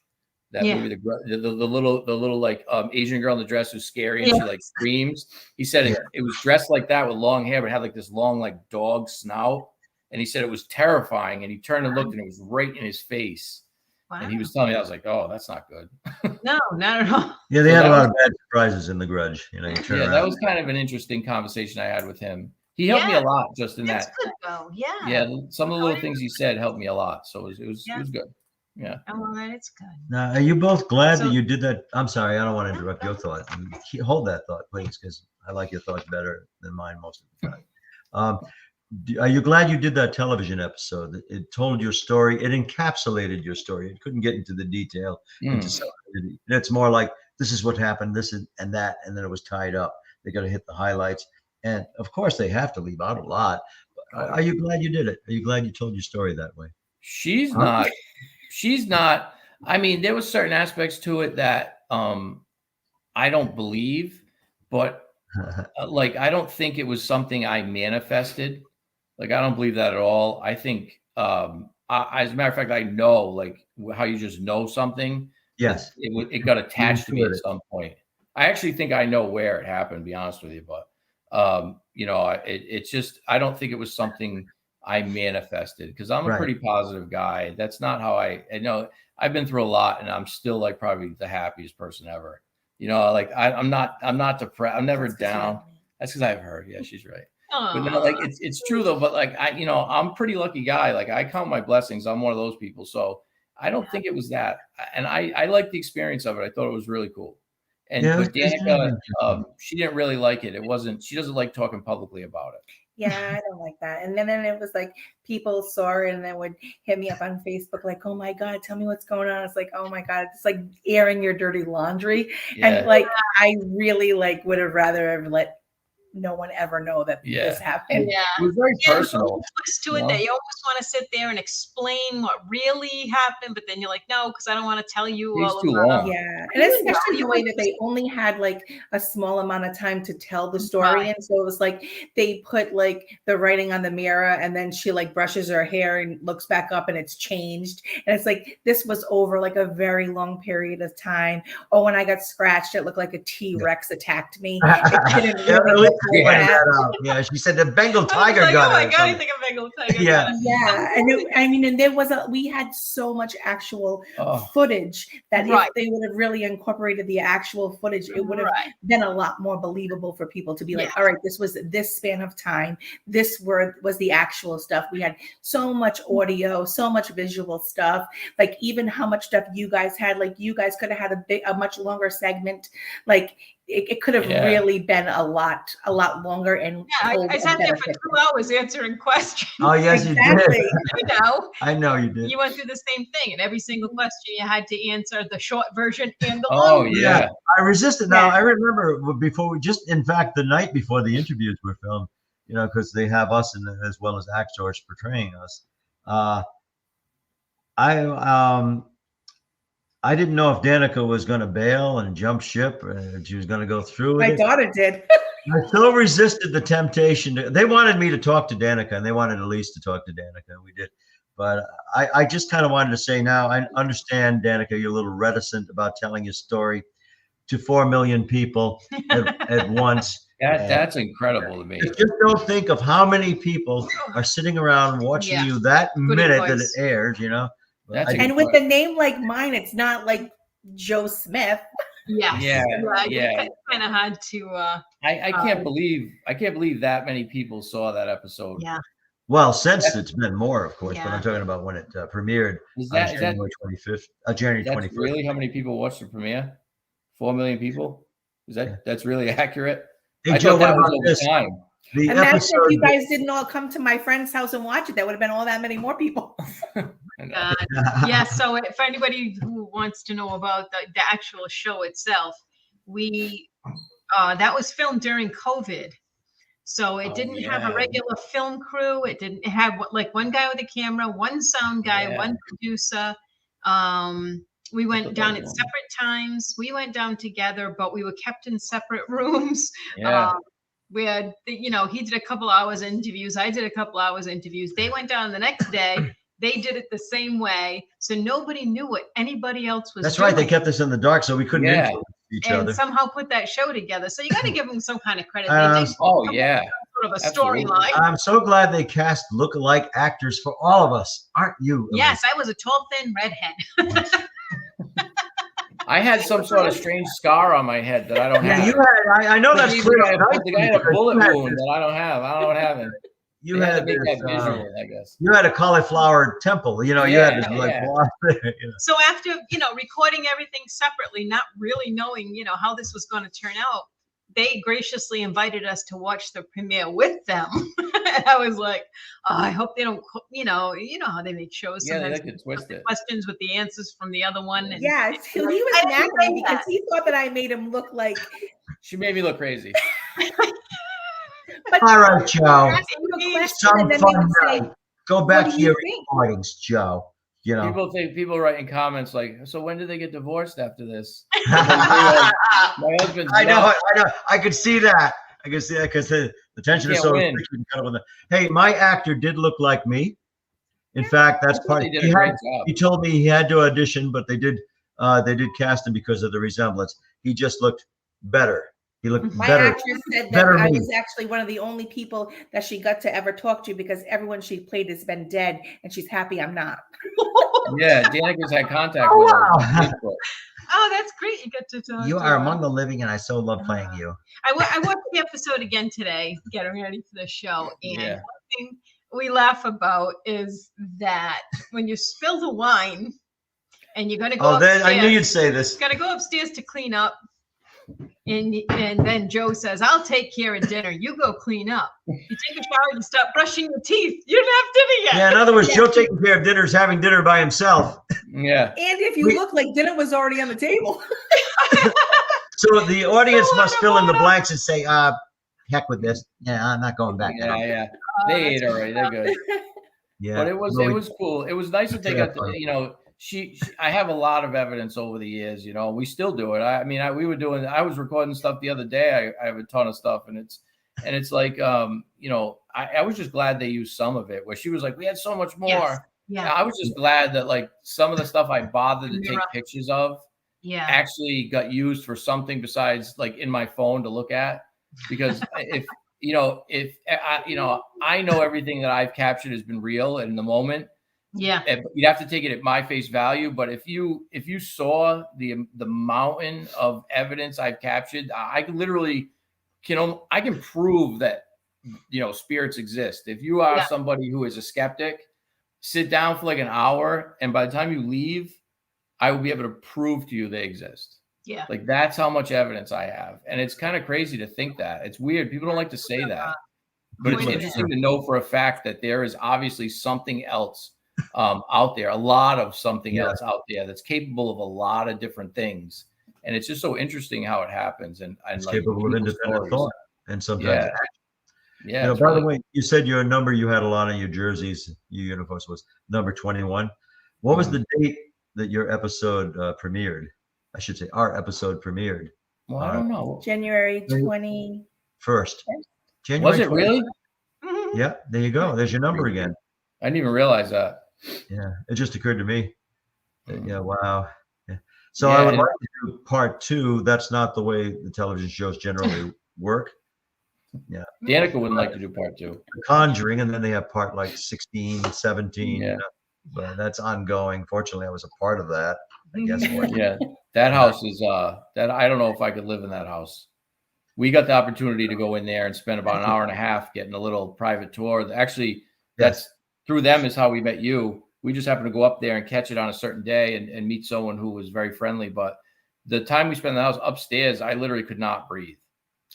S3: that movie, the little like Asian girl in the dress who's scary and she like screams. He said it was dressed like that with long hair, but had like this long like dog snout. And he said it was terrifying. And he turned and looked, and it was right in his face. Wow. And he was telling me, I was like, oh, that's not good.
S2: No, not at all.
S1: Yeah, they had a lot of bad surprises in The Grudge. You turn around.
S3: That was kind of an interesting conversation I had with him. He helped me a lot just in that.
S2: Good though. Yeah.
S3: Yeah, some of the little things he said helped me a lot. So it was good. Yeah.
S2: Oh, well, it's good.
S1: Now, are you both glad that you did that? I'm sorry, I don't want to interrupt your thought. Hold that thought, please, because I like your thoughts better than mine most of the time. Are you glad you did that television episode? It told your story. It encapsulated your story. It couldn't get into the detail. It's more like, this is what happened, this and that, and then it was tied up. They got to hit the highlights. And of course, they have to leave out a lot. Are you glad you did it? Are you glad you told your story that way?
S3: She's not. I mean, there was certain aspects to it that I don't believe, but like, I don't think it was something I manifested. Like, I don't believe that at all. I think, as a matter of fact, I know, like, how you just know something.
S1: Yes.
S3: It got attached to me at some point. I actually think I know where it happened, to be honest with you. But, it's just, I don't think it was something I manifested, because I'm a pretty positive guy. That's not how I know. I've been through a lot, and I'm still like probably the happiest person ever. Like I'm not depressed. I'm never down. That's because I've heard. Yeah, she's right. But no, like it's true though. But like I'm a pretty lucky guy. Like, I count my blessings. I'm one of those people. So I don't think it was that. And I liked the experience of it. I thought it was really cool. And but Danica, she didn't really like it. She doesn't like talking publicly about it.
S4: Yeah, I don't like that. And then it was like people saw it and then would hit me up on Facebook like, oh my God, tell me what's going on. It's like, oh my God, it's like airing your dirty laundry. Yeah. And like, I really would have rather have let no one ever know that this happened.
S2: Yeah.
S3: It was very personal.
S2: To it that you almost want to sit there and explain what really happened, but then you're like, no, because I don't want to tell you all about it.
S4: Yeah. And especially the way that they only had like a small amount of time to tell the story. And so it was like they put like the writing on the mirror, and then she like brushes her hair and looks back up and it's changed. And it's like this was over like a very long period of time. Oh, when I got scratched, it looked like a T-Rex attacked me. It didn't really
S1: Yeah, she said the Bengal tiger got
S2: oh my God, I think a Bengal tiger.
S1: Yeah.
S4: And there was we had so much actual footage that if they would have really incorporated the actual footage, it would have been a lot more believable for people to be like, all right, this was this span of time. This was the actual stuff. We had so much audio, so much visual stuff. Like even how much stuff you guys had. Like you guys could have had a much longer segment. Like it could have really been a lot longer. And
S2: I sat there for 2 hours answering questions.
S1: Oh yes,
S4: exactly.
S1: You did. I know you did.
S2: You went through the same thing, and every single question you had to answer the short version and the long version.
S1: Yeah, I resisted. Now I remember in fact, the night before the interviews were filmed, because they have us as well as actors portraying us. I didn't know if Danica was going to bail and jump ship, and she was going to go through with
S4: My daughter did.
S1: I so resisted the temptation. They wanted me to talk to Danica, and they wanted Elise to talk to Danica, and we did. But I just kind of wanted to say now, I understand, Danica, you're a little reticent about telling your story to 4 million people at once.
S3: That's incredible to me.
S1: Just don't think of how many people are sitting around watching you that minute that it airs, you know.
S4: And with a name like mine, it's not like Joe Smith.
S2: Yes.
S3: Yeah.
S2: It's kind of hard to.
S3: I can't believe that many people saw that episode.
S2: Yeah.
S1: Well, since it's been more, of course, but I'm talking about when it premiered on January 25th. January 25th.
S3: Really, how many people watched the premiere? 4 million people. That's really accurate?
S1: Hey,
S3: I
S1: Joe,
S3: thought that
S1: what
S3: was
S1: about
S3: over
S1: this?
S3: time.
S1: The
S4: Imagine
S1: episode,
S4: if you guys didn't all come to my friend's house and watch it. That would have been all that many more people.
S2: Yeah. So if anybody who wants to know about the actual show itself, we that was filmed during COVID. So it didn't have a regular film crew. It didn't have like one guy with a camera, one sound guy, one producer. We went down at separate times. We went down together, but we were kept in separate rooms.
S3: Yeah.
S2: We had, he did a couple hours interviews. I did a couple hours interviews. They went down the next day. They did it the same way. So nobody knew what anybody else was doing.
S1: Right. They kept us in the dark so we couldn't influence each other.
S2: And somehow put that show together. So you got to give them some kind of credit.
S3: Oh, yeah.
S2: Sort of a storyline.
S1: I'm so glad they cast look-alike actors for all of us. Aren't you?
S2: Yes, I was a tall, thin redhead.
S3: I had some sort of strange scar on my head that I don't have.
S1: You had. I know that's clear.
S3: The guy had a bullet wound that I don't have. I don't have it.
S1: You had
S3: to make that visual, I guess.
S1: You had a cauliflower temple. You had this
S2: So after recording everything separately, not really knowing how this was going to turn out, they graciously invited us to watch the premiere with them. And I was like, I hope they don't, you know how they make shows.
S3: Sometimes they could twist it.
S2: Questions with the answers from the other one. And
S4: yes, he was mad at me because he thought that I made him look like.
S3: She made me look crazy.
S4: But
S1: all right, Joe.
S4: Some fun
S1: night. Go back to your recordings, Joe.
S3: People write in comments like, so when did they get divorced after this? My husband's
S1: I know. I could see that. I could see that because the tension is so thick. Hey, my actor did look like me. In fact, that's part. He told me he had to audition, but they did cast him because of the resemblance. He just looked better. He looked
S4: My
S1: better.
S4: actress said that I was actually one of the only people that she got to ever talk to because everyone she played has been dead, and she's happy I'm not.
S3: Yeah, Danika's had contact with her.
S2: Oh, that's great. You get to talk.
S1: You are among the living, and I so love playing you.
S2: I watched the episode again today, getting ready for the show, and one thing we laugh about is that when you spill the wine and you're going to go upstairs,
S1: I knew you'd say this.
S2: Got to go upstairs to clean up. And then Joe says, I'll take care of dinner. You go clean up. You take a shower and stop brushing your teeth. You didn't have dinner yet.
S1: Yeah, in other words, Joe taking care of dinner is having dinner by himself.
S3: Yeah.
S4: And if you look like dinner was already on the table.
S1: So the audience must fill in the blanks and say, heck with this. Yeah, I'm not going back.
S3: Yeah. They ate already. They're good.
S1: Yeah.
S3: But it was cool. It was nice that they got to, she I have a lot of evidence over the years, we still do it. I was recording stuff the other day. I have a ton of stuff and it's like, I was just glad they used some of it where she was like, we had so much more.
S2: Yes. Yeah.
S3: I was just glad that like some of the stuff I bothered to take pictures of actually got used for something besides like in my phone to look at, because if I know everything that I've captured has been real in the moment.
S2: Yeah,
S3: you'd have to take it at my face value. But if you saw the mountain of evidence I've captured, I can prove that spirits exist. If you are somebody who is a skeptic, sit down for like an hour, and by the time you leave, I will be able to prove to you they exist.
S2: Yeah,
S3: like that's how much evidence I have, and it's kind of crazy to think that. It's weird. People don't like to say that, but it's interesting to know for a fact that there is obviously something else out there, a lot of something else out there that's capable of a lot of different things, and it's just so interesting how it happens. And
S1: it's capable of independent thought, and sometimes action.
S3: Yeah.
S1: By the way, you said your number you had a lot on your jerseys, your uniforms was number 21. What was the date that your episode premiered? I should say our episode premiered.
S3: Well, I don't know.
S4: January 21st.
S3: Was it really?
S1: Yeah, there you go. There's your number again.
S3: I didn't even realize that.
S1: Yeah, it just occurred to me. Yeah, wow. Yeah. So I would like to do part 2. That's not the way the television shows generally work. Yeah.
S3: Danica wouldn't like to do part 2.
S1: Conjuring, and then they have part like 16, 17.
S3: Yeah.
S1: You know, but that's ongoing. Fortunately, I was a part of that. I guess.
S3: Yeah, that house is that I don't know if I could live in that house. We got the opportunity to go in there and spend about an hour and a half getting a little private tour. Actually, that's through them is how we met you. We just happened to go up there and catch it on a certain day and meet someone who was very friendly. But the time we spent in the house upstairs, I literally could not breathe.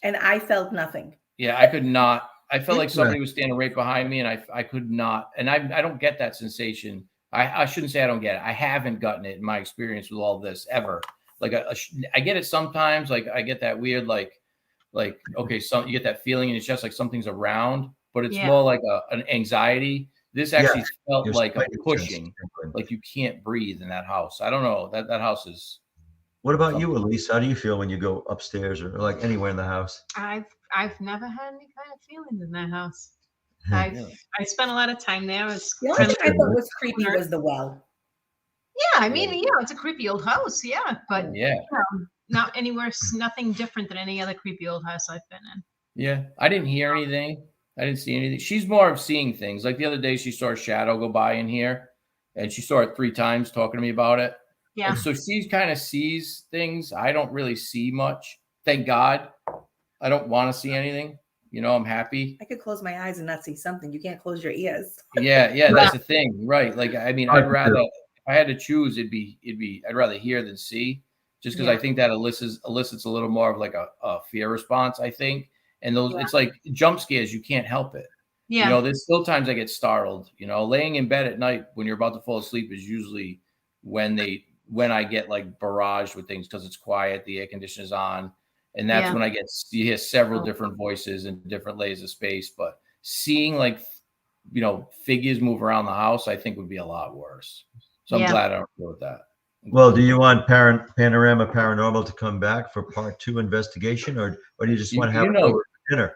S4: And I felt nothing.
S3: Yeah, I could not. I felt like somebody was standing right behind me, and I could not. And I don't get that sensation. I shouldn't say I don't get it. I haven't gotten it in my experience with all this ever. Like I get it sometimes. Like I get that weird like okay, so you get that feeling, and it's just like something's around, but it's more like an anxiety. This actually felt like a pushing, like you can't breathe in that house. I don't know that house is.
S1: What about you, Elise? How do you feel when you go upstairs or like anywhere in the house?
S2: I've never had any kind of feelings in that house. I spent a lot of time there. It's
S4: the only thing I thought was creepy was the well.
S2: Yeah, I mean, it's a creepy old house. Yeah, but not anywhere. Nothing different than any other creepy old house I've been in.
S3: Yeah, I didn't hear anything. I didn't see anything. She's more of seeing things. Like the other day, she saw a shadow go by in here, and she saw it 3 times talking to me about it. Yeah. And so she kind of sees things. I don't really see much. Thank God. I don't want to see anything. I'm happy.
S4: I could close my eyes and not see something. You can't close your ears.
S3: Yeah, that's the thing, right? Like, I mean, I'd rather, if I had to choose, I'd rather hear than see, just because I think that elicits a little more of like a fear response, I think. And those, it's like jump scares, you can't help it. Yeah. There's still times I get startled. Laying in bed at night when you're about to fall asleep is usually when I get like barraged with things because it's quiet, the air conditioner's on. And that's when you hear several different voices and different layers of space. But seeing like, figures move around the house, I think would be a lot worse. So I'm glad I don't deal with that.
S1: Well, do you want Panorama Paranormal to come back for part 2 investigation, or do you just want to have it over dinner?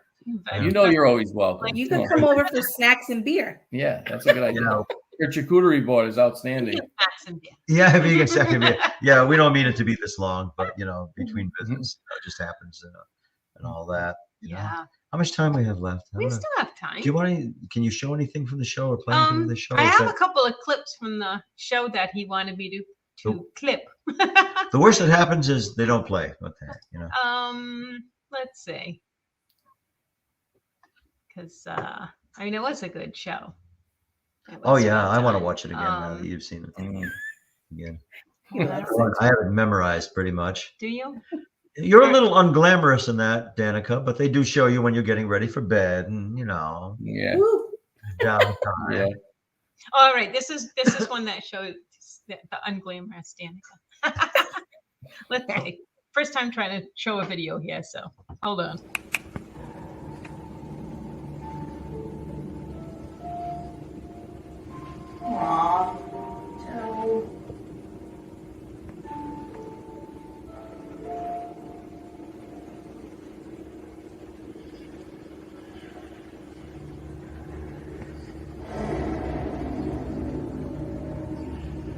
S3: You're always welcome.
S4: You can come over for snacks and beer.
S3: Yeah, that's a good idea. Your charcuterie board is outstanding.
S1: Yeah, vegan second beer. Yeah, we don't mean it to be this long, but between visits, it just happens and all that.
S2: Yeah.
S1: How much time we have left?
S2: We still have time.
S1: Do you want can you show anything from the show or play anything from the show?
S2: I have a couple of clips from the show that he wanted me to clip.
S1: The worst that happens is they don't play. What the heck,
S2: Let's see. Because it was a good show.
S1: Oh yeah, I want to watch it again now that you've seen it again. I have it memorized pretty much.
S2: Do you?
S1: You're a little unglamorous in that, Danica, but they do show you when you're getting ready for bed, and downtime.
S3: Yeah.
S2: All right, this is one that shows the unglamorous Danica. Let's see. First time trying to show a video here, so hold on.
S5: Aww, Joe.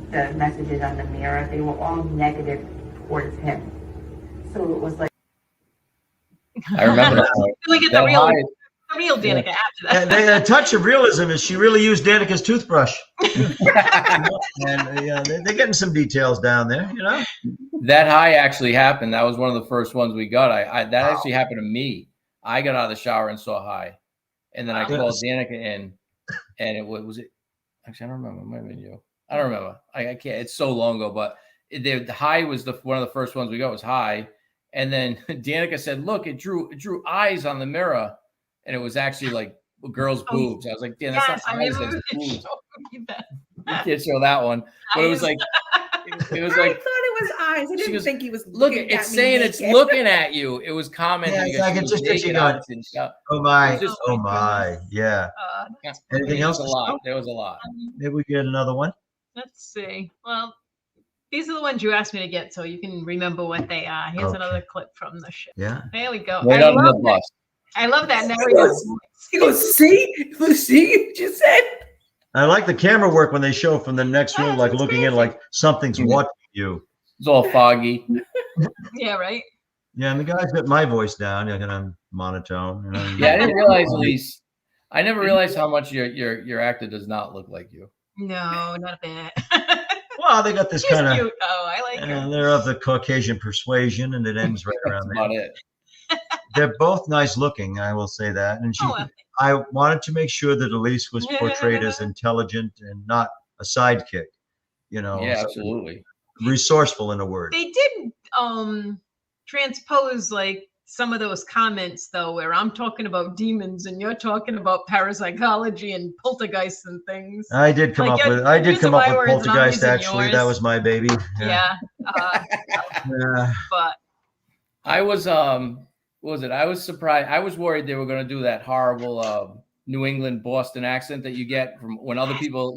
S5: The messages on the mirror, they were all negative towards him. So it was like,
S3: I remember that.
S2: We get the real Danica after that.
S1: A touch of realism is she really used Danica's toothbrush. And they're getting some details down there,
S3: That high actually happened. That was one of the first ones we got. That actually happened to me. I got out of the shower and saw high. And then I called Danica in, and it was it. Actually, I don't remember. It might have been you. I don't remember. I can't. It's so long ago, but the high was one of the first ones we got was high. And then Danica said, "Look, it drew eyes on the mirror." And it was actually like a girl's boobs. I was like, damn, that's not eyes, that's boobs. You can't show that one. But it was like,
S4: I thought it was eyes. I didn't think he was
S3: looking at me. It's saying it's looking at you. It was commenting.
S1: Yeah, I can just picture going, oh my. Yeah. Anything else?
S3: There was a lot.
S1: Maybe we get another one.
S2: Let's see. Well, these are the ones you asked me to get, so you can remember what they are. Here's another clip from the show.
S1: Yeah.
S2: There we go.
S3: Right on the bus.
S2: I love that narrator.
S4: He goes, see, you just said.
S1: I like the camera work when they show from the next room, like looking in, like something's watching you.
S3: It's all foggy.
S2: Yeah, right.
S1: Yeah, and the guy's got my voice down, and I'm monotone. You know?
S3: Yeah, I didn't realize, Elise. I never realized how much your actor does not look like you.
S2: No, not a bit.
S1: Well, they got this
S2: She's
S1: kind of.
S2: cute. Oh, I like her.
S1: They're of the Caucasian persuasion, and it ends right
S3: That's
S1: around
S3: about
S1: there.
S3: it.
S1: They're both nice looking, I will say that. And
S2: Oh,
S1: I wanted to make sure that Elise was portrayed as intelligent and not a sidekick. You know,
S3: Yeah,
S1: so
S3: absolutely.
S1: resourceful in a word.
S2: they did transpose like some of those comments though, where I'm talking about demons and you're talking about parapsychology and poltergeists and things.
S1: I did come
S2: Like,
S1: up with
S2: you're using my words and I'm
S1: Poltergeist.
S2: using
S1: Actually,
S2: yours.
S1: that was my baby.
S2: Yeah.
S1: Yeah.
S2: But
S3: I was what was it? I was surprised. I was worried they were going to do that horrible New England Boston accent that you get from when other people,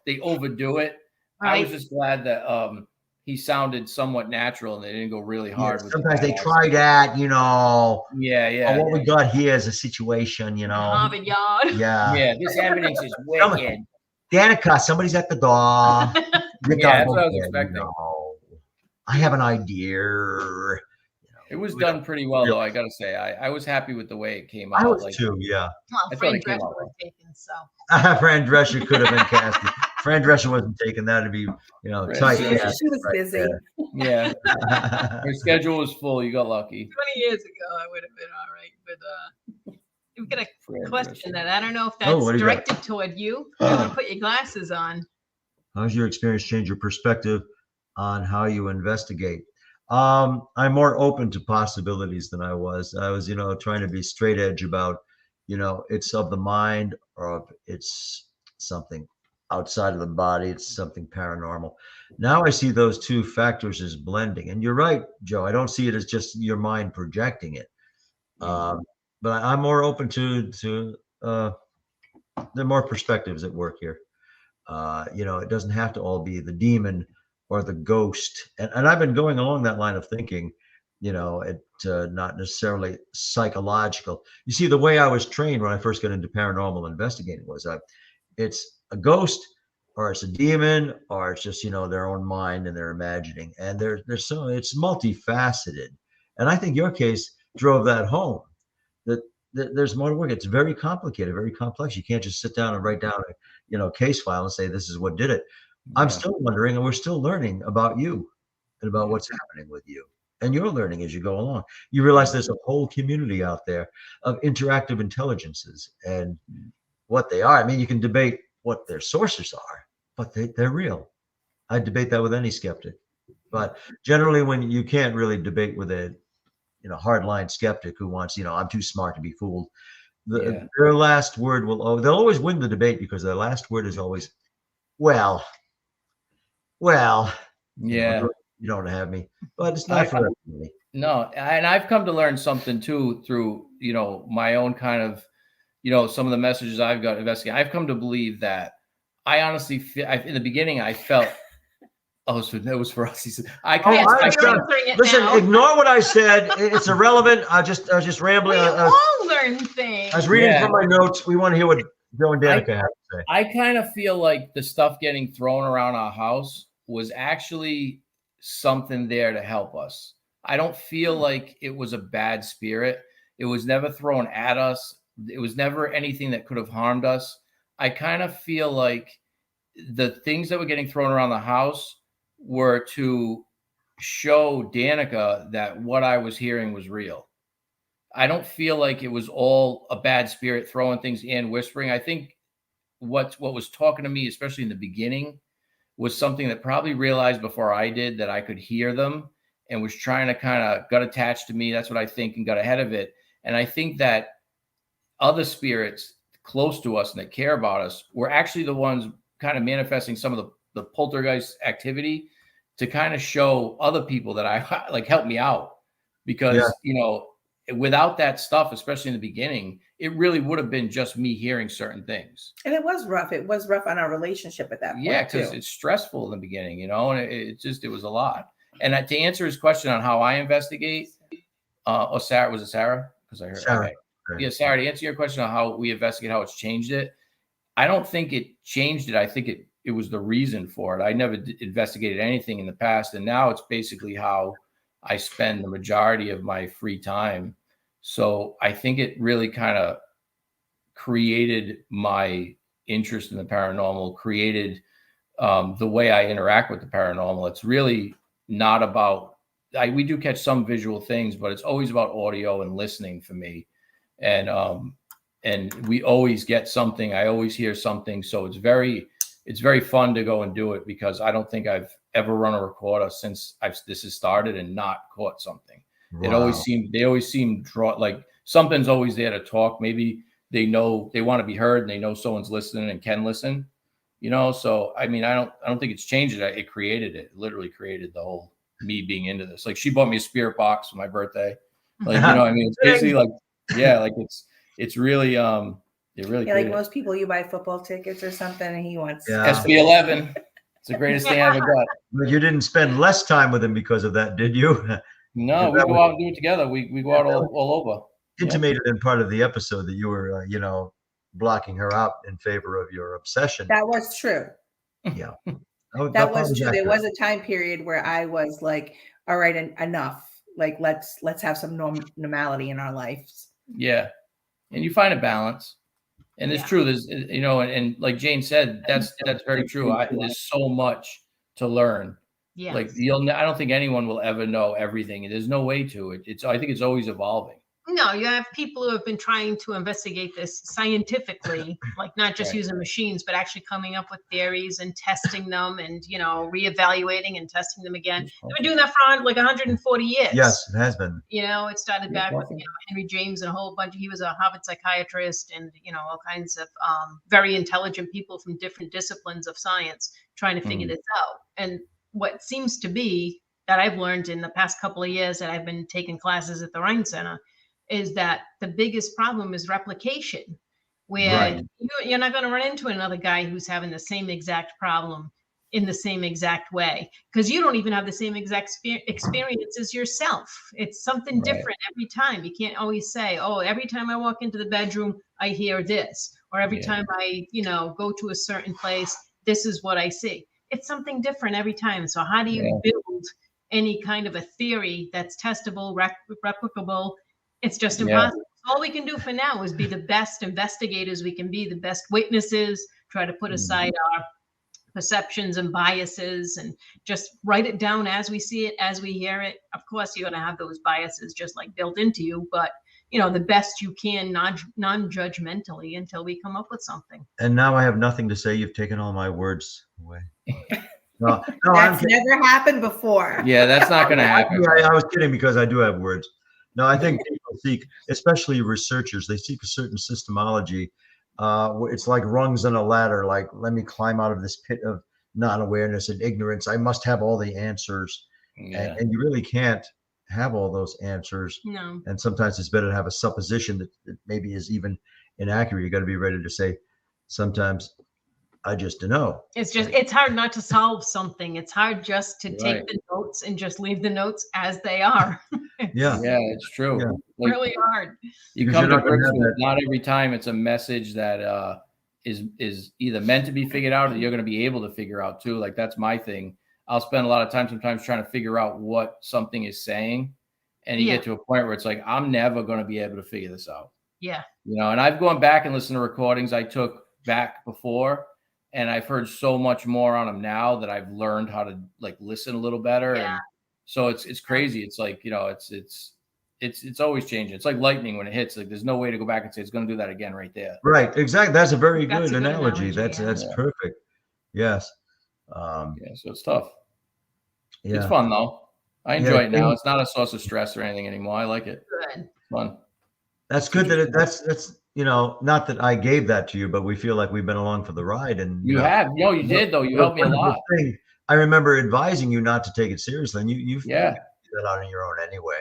S3: they overdo it. I was just glad that he sounded somewhat natural and they didn't go really hard. With
S1: sometimes they try that,
S3: Yeah.
S1: What we got here is a situation,
S2: Harvard Yard.
S1: Yeah.
S3: This evidence is wicked.
S1: Danika, somebody's at the door.
S3: Yeah, that's what I was expecting.
S1: I have an idea.
S3: It was done pretty well, though. I gotta say, I was happy with the way it came out.
S1: I was too. Yeah.
S2: Well,
S3: I thought
S2: Fran
S3: it came
S2: Drescher
S3: out
S2: was taken, so.
S1: Fran Drescher could have been casted. Fran Drescher wasn't taken. That'd be, tight.
S4: She was busy.
S3: Yeah. Her schedule was full. You got lucky.
S2: 20 years ago, I would have been all right. But you've got a
S3: Fran
S2: question
S3: Drescher.
S2: that I don't know if
S1: Oh,
S2: that's
S1: what do you got?
S2: directed toward you. You want to put your glasses on.
S1: How's your experience change your perspective on how you investigate? I'm more open to possibilities than I was. I was, trying to be straight edge about, it's of the mind or it's something outside of the body. It's something paranormal. Now I see those two factors as blending. And you're right, Joe. I don't see it as just your mind projecting it. But I'm more open to there are more perspectives at work here. It doesn't have to all be the demon or the ghost. And I've been going along that line of thinking, not necessarily psychological. You see, the way I was trained when I first got into paranormal investigating was it's a ghost or it's a demon or it's just, their own mind and their imagining. And it's multifaceted. And I think your case drove that home, that there's more to work. It's very complicated, very complex. You can't just sit down and write down a case file and say, this is what did it. I'm still wondering, and we're still learning about you and about what's happening with you. And you're learning as you go along. You realize there's a whole community out there of interactive intelligences and what they are. I mean, you can debate what their sources are, but they're real. I debate that with any skeptic. But generally, when you can't really debate with a hardline skeptic who wants, I'm too smart to be fooled. Their last word they'll always win the debate because their last word is always, well,
S3: yeah,
S1: you don't have me, but it's not for everybody.
S3: No, and I've come to learn something too through my own kind of some of the messages I've got investigating. I've come to believe that I honestly feel in the beginning I felt so that was for us. He said,
S1: listen, ignore what I said. It's irrelevant. I was rambling.
S2: We all learn things.
S1: I was reading from my notes. We want to hear what Joe and Danika have to say.
S3: I kind of feel like the stuff getting thrown around our house was actually something there to help us. I don't feel like it was a bad spirit. It was never thrown at us. It was never anything that could have harmed us. I kind of feel like the things that were getting thrown around the house were to show Danika that what I was hearing was real. I don't feel like it was all a bad spirit throwing things and whispering. I think what was talking to me, especially in the beginning, was something that probably realized before I did that I could hear them and was trying to kind of got attached to me. That's what I think, and got ahead of it. And I think that other spirits close to us and that care about us were actually the ones kind of manifesting some of the poltergeist activity to kind of show other people that I like help me out, because without that stuff, especially in the beginning, it really would have been just me hearing certain things.
S4: And it was rough. It was rough on our relationship at that point.
S3: Yeah, because it's stressful in the beginning, and it was a lot. And to answer his question on how I investigate, Sarah, was it Sarah? Because I heard
S1: Sarah.
S3: Okay. Yeah, Sarah, to answer your question on how we investigate, how it's changed it, I don't think it changed it. I think it was the reason for it. I never investigated anything in the past, and now it's basically how I spend the majority of my free time. So I think it really kind of created my interest in the paranormal, created the way I interact with the paranormal. It's really not about, we do catch some visual things, but it's always about audio and listening for me. And we always get something. I always hear something. So it's very fun to go and do it, because I don't think I've ever run a recorder since this has started and not caught something.
S1: Wow.
S3: They always seem like something's always there to talk. Maybe they know they want to be heard and they know someone's listening and can listen, So, I mean, I don't think it's changed it. It created it. It literally created the whole me being into this. Like, she bought me a spirit box for my birthday. Like, I mean, it's basically like, yeah, like it's really, it really,
S4: Yeah, like most people, you buy football tickets or something, and he wants
S3: SB11. It's the greatest thing I ever got.
S1: But you didn't spend less time with him because of that, did you?
S3: No, we go out and do it together. We go out all over.
S1: Intimated in part of the episode that you were, blocking her out in favor of your obsession.
S4: That was true.
S1: Yeah.
S4: That was true. There was a time period where I was like, all right, enough. Like, let's have some normality in our lives.
S3: Yeah. And you find a balance. And it's true. There's, and like Jane said, that's very true. There's so much to learn.
S2: Yes.
S3: Like, I don't think anyone will ever know everything. And there's no way to it. I think it's always evolving.
S2: No, you have people who have been trying to investigate this scientifically, like not just using machines, but actually coming up with theories and testing them and, reevaluating and testing them again. They've been doing that for like 140 years.
S1: Yes, it has been.
S2: It started back with, Henry James and a whole bunch. He was a Harvard psychiatrist and, all kinds of very intelligent people from different disciplines of science trying to figure this out. And what seems to be that I've learned in the past couple of years that I've been taking classes at the Rhine Center is that the biggest problem is replication, where you're not going to run into another guy who's having the same exact problem in the same exact way, because you don't even have the same exact experience as yourself. It's something different every time. You can't always say, oh, every time I walk into the bedroom, I hear this, or every time I, go to a certain place, this is what I see. It's something different every time. So how do you build any kind of a theory that's testable, replicable? It's just impossible. All we can do for now is be the best investigators we can be, the best witnesses, try to put aside our perceptions and biases and just write it down as we see it, as we hear it. Of course, you're going to have those biases just like built into you, but the best you can, non-judgmentally, until we come up with something.
S1: And now I have nothing to say. You've taken all my words away. No,
S4: that's never happened before.
S3: Yeah, that's not going to happen.
S1: I was kidding, because I do have words. No, I think people seek, especially researchers, they seek a certain systemology. It's like rungs on a ladder. Like, let me climb out of this pit of non-awareness and ignorance. I must have all the answers. Yeah. And you really can't have all those answers.
S2: No.
S1: And sometimes it's better to have a supposition that maybe is even inaccurate. You got to be ready to say, sometimes I just don't know.
S2: It's hard not to solve something. It's hard just to take the notes and just leave the notes as they are.
S1: Yeah,
S3: it's true.
S2: Yeah. Like, really hard.
S3: You come to grips with not every time it's a message that is either meant to be figured out or you're going to be able to figure out too. Like, that's my thing. I'll spend a lot of time sometimes trying to figure out what something is saying, and you get to a point where it's like, I'm never going to be able to figure this out.
S2: Yeah.
S3: And I've gone back and listened to recordings I took back before, and I've heard so much more on them now that I've learned how to listen a little better.
S2: Yeah.
S3: And so it's crazy. It's like, it's always changing. It's like lightning when it hits. Like, there's no way to go back and say it's going to do that again right there.
S1: Right. Exactly. That's a very good analogy. That's perfect. Yes.
S3: So it's tough.
S1: Yeah.
S3: It's fun though. I enjoy it now. It's not a source of stress or anything anymore. I like it.
S2: Good.
S3: It's fun.
S1: That's good. That's not that I gave that to you, but we feel like we've been along for the ride. And
S3: you have. No, you did though. You helped me a lot.
S1: I remember advising you not to take it seriously, and you figured that out on your own anyway.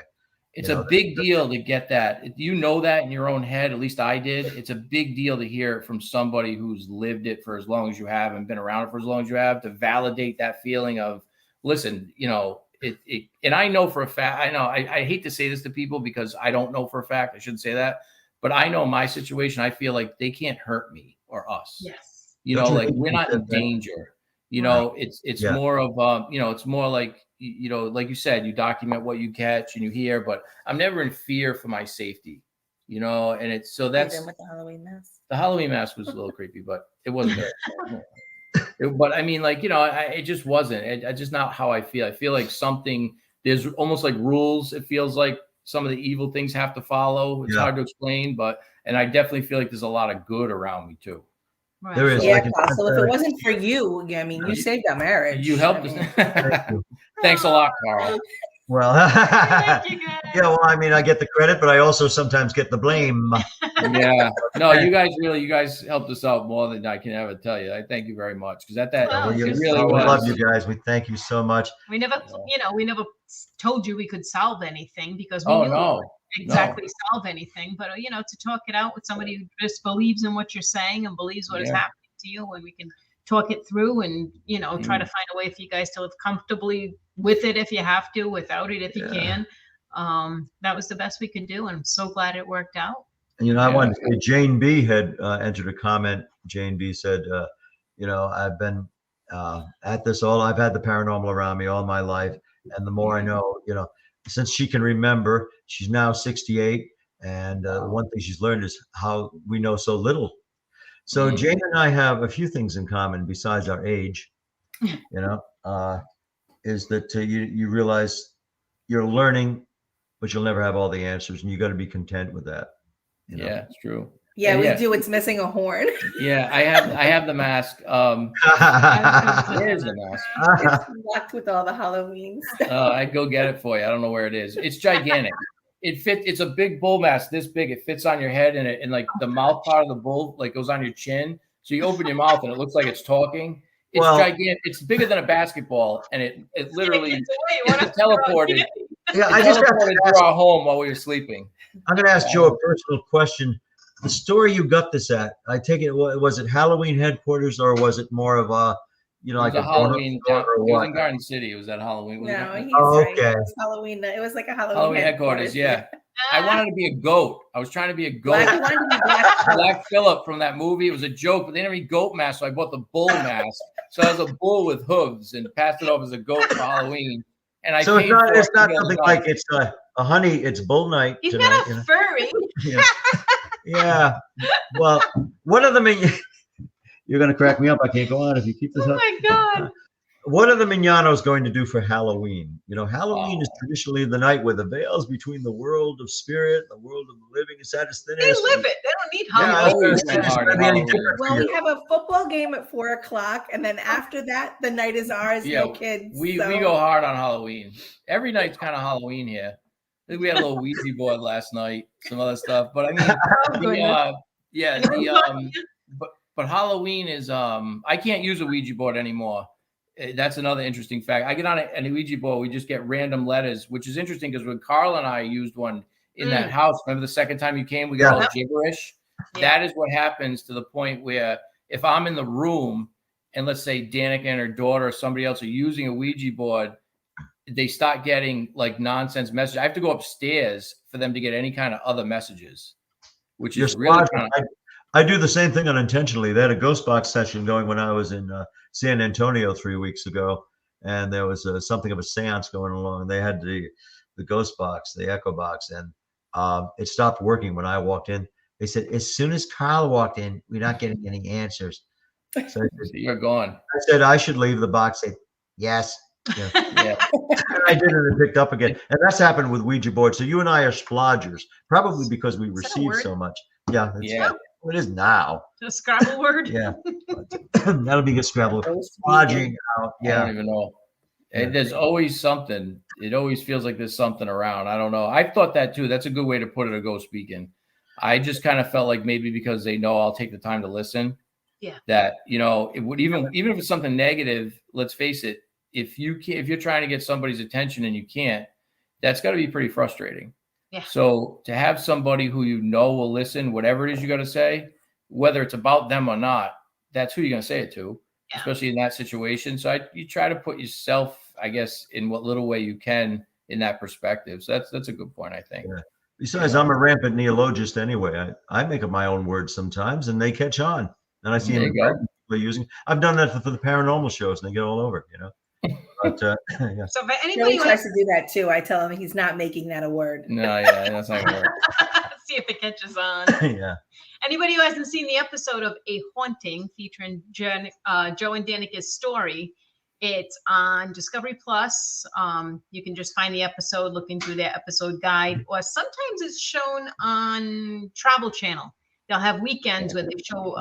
S3: It's a big deal to get that. You know that in your own head, at least I did. It's a big deal to hear it from somebody who's lived it for as long as you have and been around it for as long as you have, to validate that feeling of, listen, and I know for a fact, I hate to say this to people because I don't know for a fact, I shouldn't say that, but I know my situation, I feel like they can't hurt me or us.
S2: Yes.
S3: Like, we're not in danger. You know, it's
S1: Yeah.
S3: more of you know, it's more like you know, like you said, you document what you catch and you hear, but I'm never in fear for my safety. You know, and it's so that's
S4: Even with the Halloween mask.
S3: the Halloween mask was a little creepy, but it wasn't good. But I mean, like, you know, it just wasn't. I just not how I feel. I feel like there's almost like rules. It feels like some of the evil things have to follow. It's hard to explain, and I definitely feel like there's a lot of good around me too.
S2: Right.
S1: There is.
S4: Yeah, so if it wasn't for you, I mean, you saved our marriage.
S3: You helped us. Thanks a lot, Carl.
S1: Well,
S2: Thank you, guys.
S1: yeah, well, I mean, I get the credit, but I also sometimes get the blame.
S3: Yeah, no, you guys helped us out more than I can ever tell you. I thank you very much because that
S2: Well,
S3: it
S2: you-
S3: really
S1: we
S3: was.
S1: love you guys. We thank you so much.
S2: We never, we never told you we could solve anything because we
S3: Oh
S2: knew
S3: no,
S2: exactly solve anything. But to talk it out with somebody who just believes in what you're saying and believes what is happening to you, and we can talk it through and try to find a way for you guys to live comfortably with it if you have to, without it if you can. That was the best we could do, and I'm so glad it worked out.
S1: And I wanted to say Jane B had entered a comment. Jane B said, I've been at this I've had the paranormal around me all my life, and the more I know, since she can remember, she's now 68, and one thing she's learned is how we know so little. So Jane and I have a few things in common besides our age, is that you realize you're learning, but you'll never have all the answers, and you got to be content with that.
S3: Yeah, it's true.
S4: Yeah, we do. It's missing a horn.
S3: Yeah, I have the mask. Where's the mask?
S4: It's locked with all the Halloween stuff.
S3: I'd go get it for you. I don't know where it is. It's gigantic. It's a big bull mask this big. It fits on your head, and like the mouth part of the bull like goes on your chin. So you open your mouth and it looks like it's talking. It's gigantic. It's bigger than a basketball, and it literally teleported.
S1: Yeah, I just
S3: teleported to our home while we were sleeping.
S1: I'm going to ask Joe a personal question. The store you got this at, I take it, was it Halloween headquarters, or was it more of a, like a
S3: Halloween?
S1: Or
S3: it
S1: what?
S3: was in Garden City. It was at Halloween.
S4: No, he's right.
S1: Okay.
S4: It was Halloween. It was like a
S3: Halloween headquarters. Yeah. I wanted to be a goat. I was trying to be a goat. Black Phillip from that movie. It was a joke, but they didn't have any goat mask, so I bought the bull mask. So I was a bull with hooves and passed it off as a goat for Halloween. And I
S1: so it's not something like it's a honey, it's bull night.
S2: He's
S1: tonight,
S2: not a furry.
S1: Yeah. Well, what are the you're going to crack me up. I can't go on if you keep this up.
S2: Oh my God.
S1: What are the Mignanos going to do for Halloween? Halloween is traditionally the night where the veils between the world of spirit, the world of the living is at its thinnest.
S2: They live it. They don't need Halloween.
S4: Well, we have a football game at 4:00, and then after that, the night is ours. No kids.
S3: We go hard on Halloween. Every night's kind of Halloween here. I think we had a little Ouija board last night, some other stuff. But I mean, but Halloween is I can't use a Ouija board anymore. That's another interesting fact. I get on a Ouija board, we just get random letters, which is interesting because when Carl and I used one in that house, remember the second time you came, we got all gibberish. Yeah. That is what happens to the point where if I'm in the room and let's say Danika and her daughter or somebody else are using a Ouija board, they start getting like nonsense messages. I have to go upstairs for them to get any kind of other messages, which is really kind of...
S1: I do the same thing unintentionally. They had a ghost box session going when I was in San Antonio 3 weeks ago, and there was something of a seance going along. They had the ghost box, the echo box, and it stopped working when I walked in. They said, as soon as Carl walked in, we're not getting any answers. So I said,
S3: you're gone.
S1: I said, I should leave the box. Say, yes. Yeah. I did it and picked up again. And that's happened with Ouija boards. So you and I are splodgers, probably because we receive so much. Yeah. It is now.
S2: The Scrabble word?
S1: Yeah. That'll be a Scrabble. Splodging out. Yeah.
S3: I don't even know. There's always something. It always feels like there's something around. I don't know. I thought that too. That's a good way to put it, a ghost speaking. I just kind of felt like maybe because they know I'll take the time to listen.
S2: Yeah.
S3: That, it would even if it's something negative, let's face it, if you're trying to get somebody's attention and you can't, that's got to be pretty frustrating.
S2: Yeah.
S3: So to have somebody who will listen, whatever it is you got to say, whether it's about them or not, that's who you're going to say it to, especially in that situation. So you try to put yourself, I guess, in what little way you can in that perspective. So that's a good point, I think.
S1: Yeah. Besides, I'm a rampant neologist anyway. I make up my own words sometimes, and they catch on. And I see them people are using. I've done that for the paranormal shows, and they get all over it, you know. But yeah.
S2: So if
S4: Joey
S2: anybody
S4: tries to do that too. I tell him he's not making that a word.
S3: No, yeah, that's not gonna work.
S2: see if it catches on.
S1: Yeah.
S2: Anybody who hasn't seen the episode of A Haunting featuring Joe and Danika's story, it's on Discovery Plus. You can just find the episode looking through their episode guide, or sometimes it's shown on Travel Channel. They'll have weekends where they show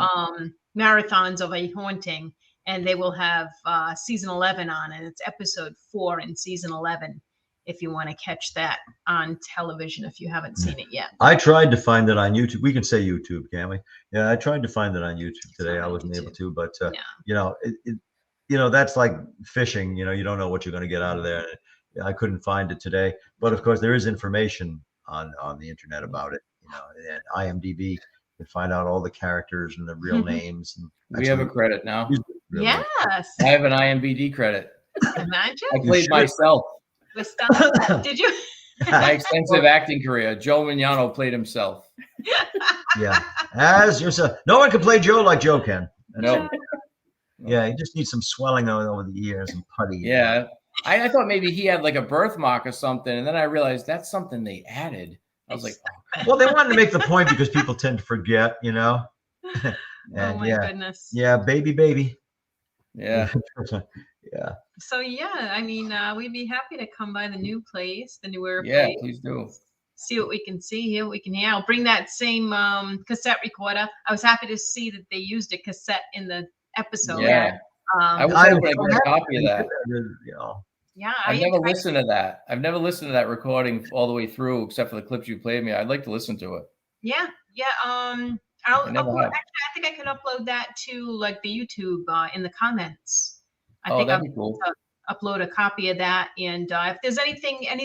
S2: marathons of A Haunting, and they will have season 11 on, and it's episode 4 in season 11. If you want to catch that on television, if you haven't seen it yet.
S1: I tried to find it on YouTube. We can say YouTube, can't we? Yeah, I tried to find it on YouTube today. I
S2: on
S1: wasn't able
S2: YouTube.
S1: to, but
S2: Yeah.
S1: you know, you know, that's like fishing. You know, you don't know what you're going to get out of there. I couldn't find it today, but of course, there is information on the internet about it. You know, and IMDb, you can find out all the characters and the real names. And
S3: We have a credit now.
S1: really.
S2: Yes.
S3: I have an IMDb credit.
S2: Imagine.
S3: I played
S1: should.
S3: myself.
S2: With stuff. Did you?
S3: My extensive acting career. Joe Mignano played himself.
S1: Yeah, as yourself. No one can play Joe like Joe can.
S3: No.
S1: Yeah, he just needs some swelling over the ears and putty.
S3: Yeah. I thought maybe he had like a birthmark or something, and then I realized that's something they added. I was like,
S1: Well, they wanted to make the point because people tend to forget, you know.
S2: Oh
S1: And
S2: my
S1: yeah,
S2: goodness.
S1: yeah, baby.
S3: yeah.
S1: Yeah.
S2: So yeah, I mean, we'd be happy to come by the new place, the newer
S3: Yeah,
S2: place.
S3: please do.
S2: See what we can see, hear what we can hear. I'll bring that same cassette recorder. I was happy to see that they used a cassette in the episode.
S3: Yeah. I
S2: Um,
S3: was hoping I get a copy of that.
S1: You know,
S2: yeah,
S3: I've never listened to that. I've never listened to that recording all the way through, except for the clips you played me. I'd like to listen to it.
S2: Yeah.
S3: I
S2: I'll
S3: never
S2: upload,
S3: have.
S2: actually, I think I can upload that to like the YouTube in the comments. I
S3: Oh,
S2: think
S3: that'd
S2: I'll
S3: be cool.
S2: upload a copy of that. And if there's any of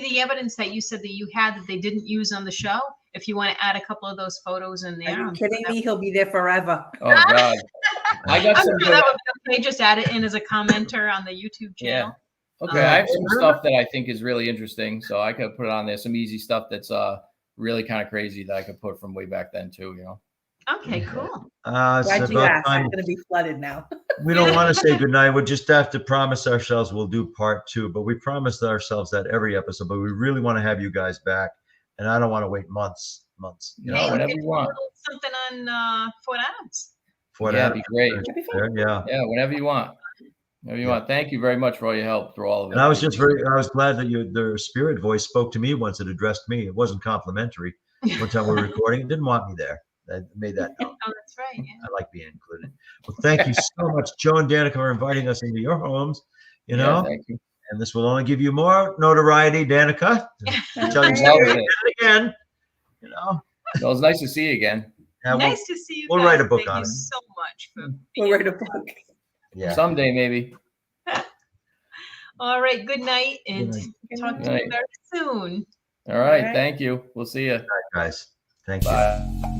S2: the evidence that you said that you had that they didn't use on the show, if you want to add a couple of those photos in there.
S4: Are you kidding me? He'll be there forever.
S3: Oh God. I got
S2: I'm
S3: some
S2: sure
S3: good.
S2: that would be okay. Just add it in as a commenter on the YouTube
S3: Yeah.
S2: channel.
S3: Okay, I have some stuff that I think is really interesting, so I could put it on there. Some easy stuff that's really kind of crazy that I could put from way back then too. You know.
S2: Okay, cool.
S1: it's
S4: Glad you
S1: about
S4: asked.
S1: time.
S4: I'm going to be flooded now.
S1: We don't want to say goodnight. We just have to promise ourselves we'll do part 2, but we promised ourselves that every episode. But we really want to have you guys back, and I don't want to wait months. You
S3: No,
S1: know,
S2: Hey,
S3: whenever
S2: we
S3: you
S2: could
S3: want.
S2: do something on Fort Adams.
S1: for
S3: Yeah,
S1: that.
S3: it'd be great.
S4: That'd be fun.
S1: Yeah.
S3: Yeah, whenever you want. Whenever you want. Thank you very much for all your help through all of it.
S1: And I was glad that the spirit voice spoke to me once. It addressed me. It wasn't complimentary. One time we were recording, it didn't want me there. I made that known.
S2: Oh, that's right. Yeah.
S1: I like being included. Well, thank you so much, Joe and Danika, for inviting us into your homes. You
S3: Yeah,
S1: know,
S3: thank you.
S1: and this will only give you more notoriety, Danika. Tell you
S4: Thank
S3: Love
S1: something
S3: it.
S1: again. You know,
S3: Well, it's nice to see you again.
S1: yeah,
S2: Nice to see you.
S1: we'll
S2: guys.
S1: write a book
S2: Thank
S1: on
S2: you
S1: it.
S2: so much for
S4: We'll write a book.
S1: yeah.
S3: Someday, maybe.
S2: All right. Good night, and
S1: Good
S2: talk
S3: Good
S2: to you
S3: night.
S2: very soon.
S3: All right.
S4: All right.
S3: Thank you. We'll see you.
S1: Guys, thank you.
S3: Bye.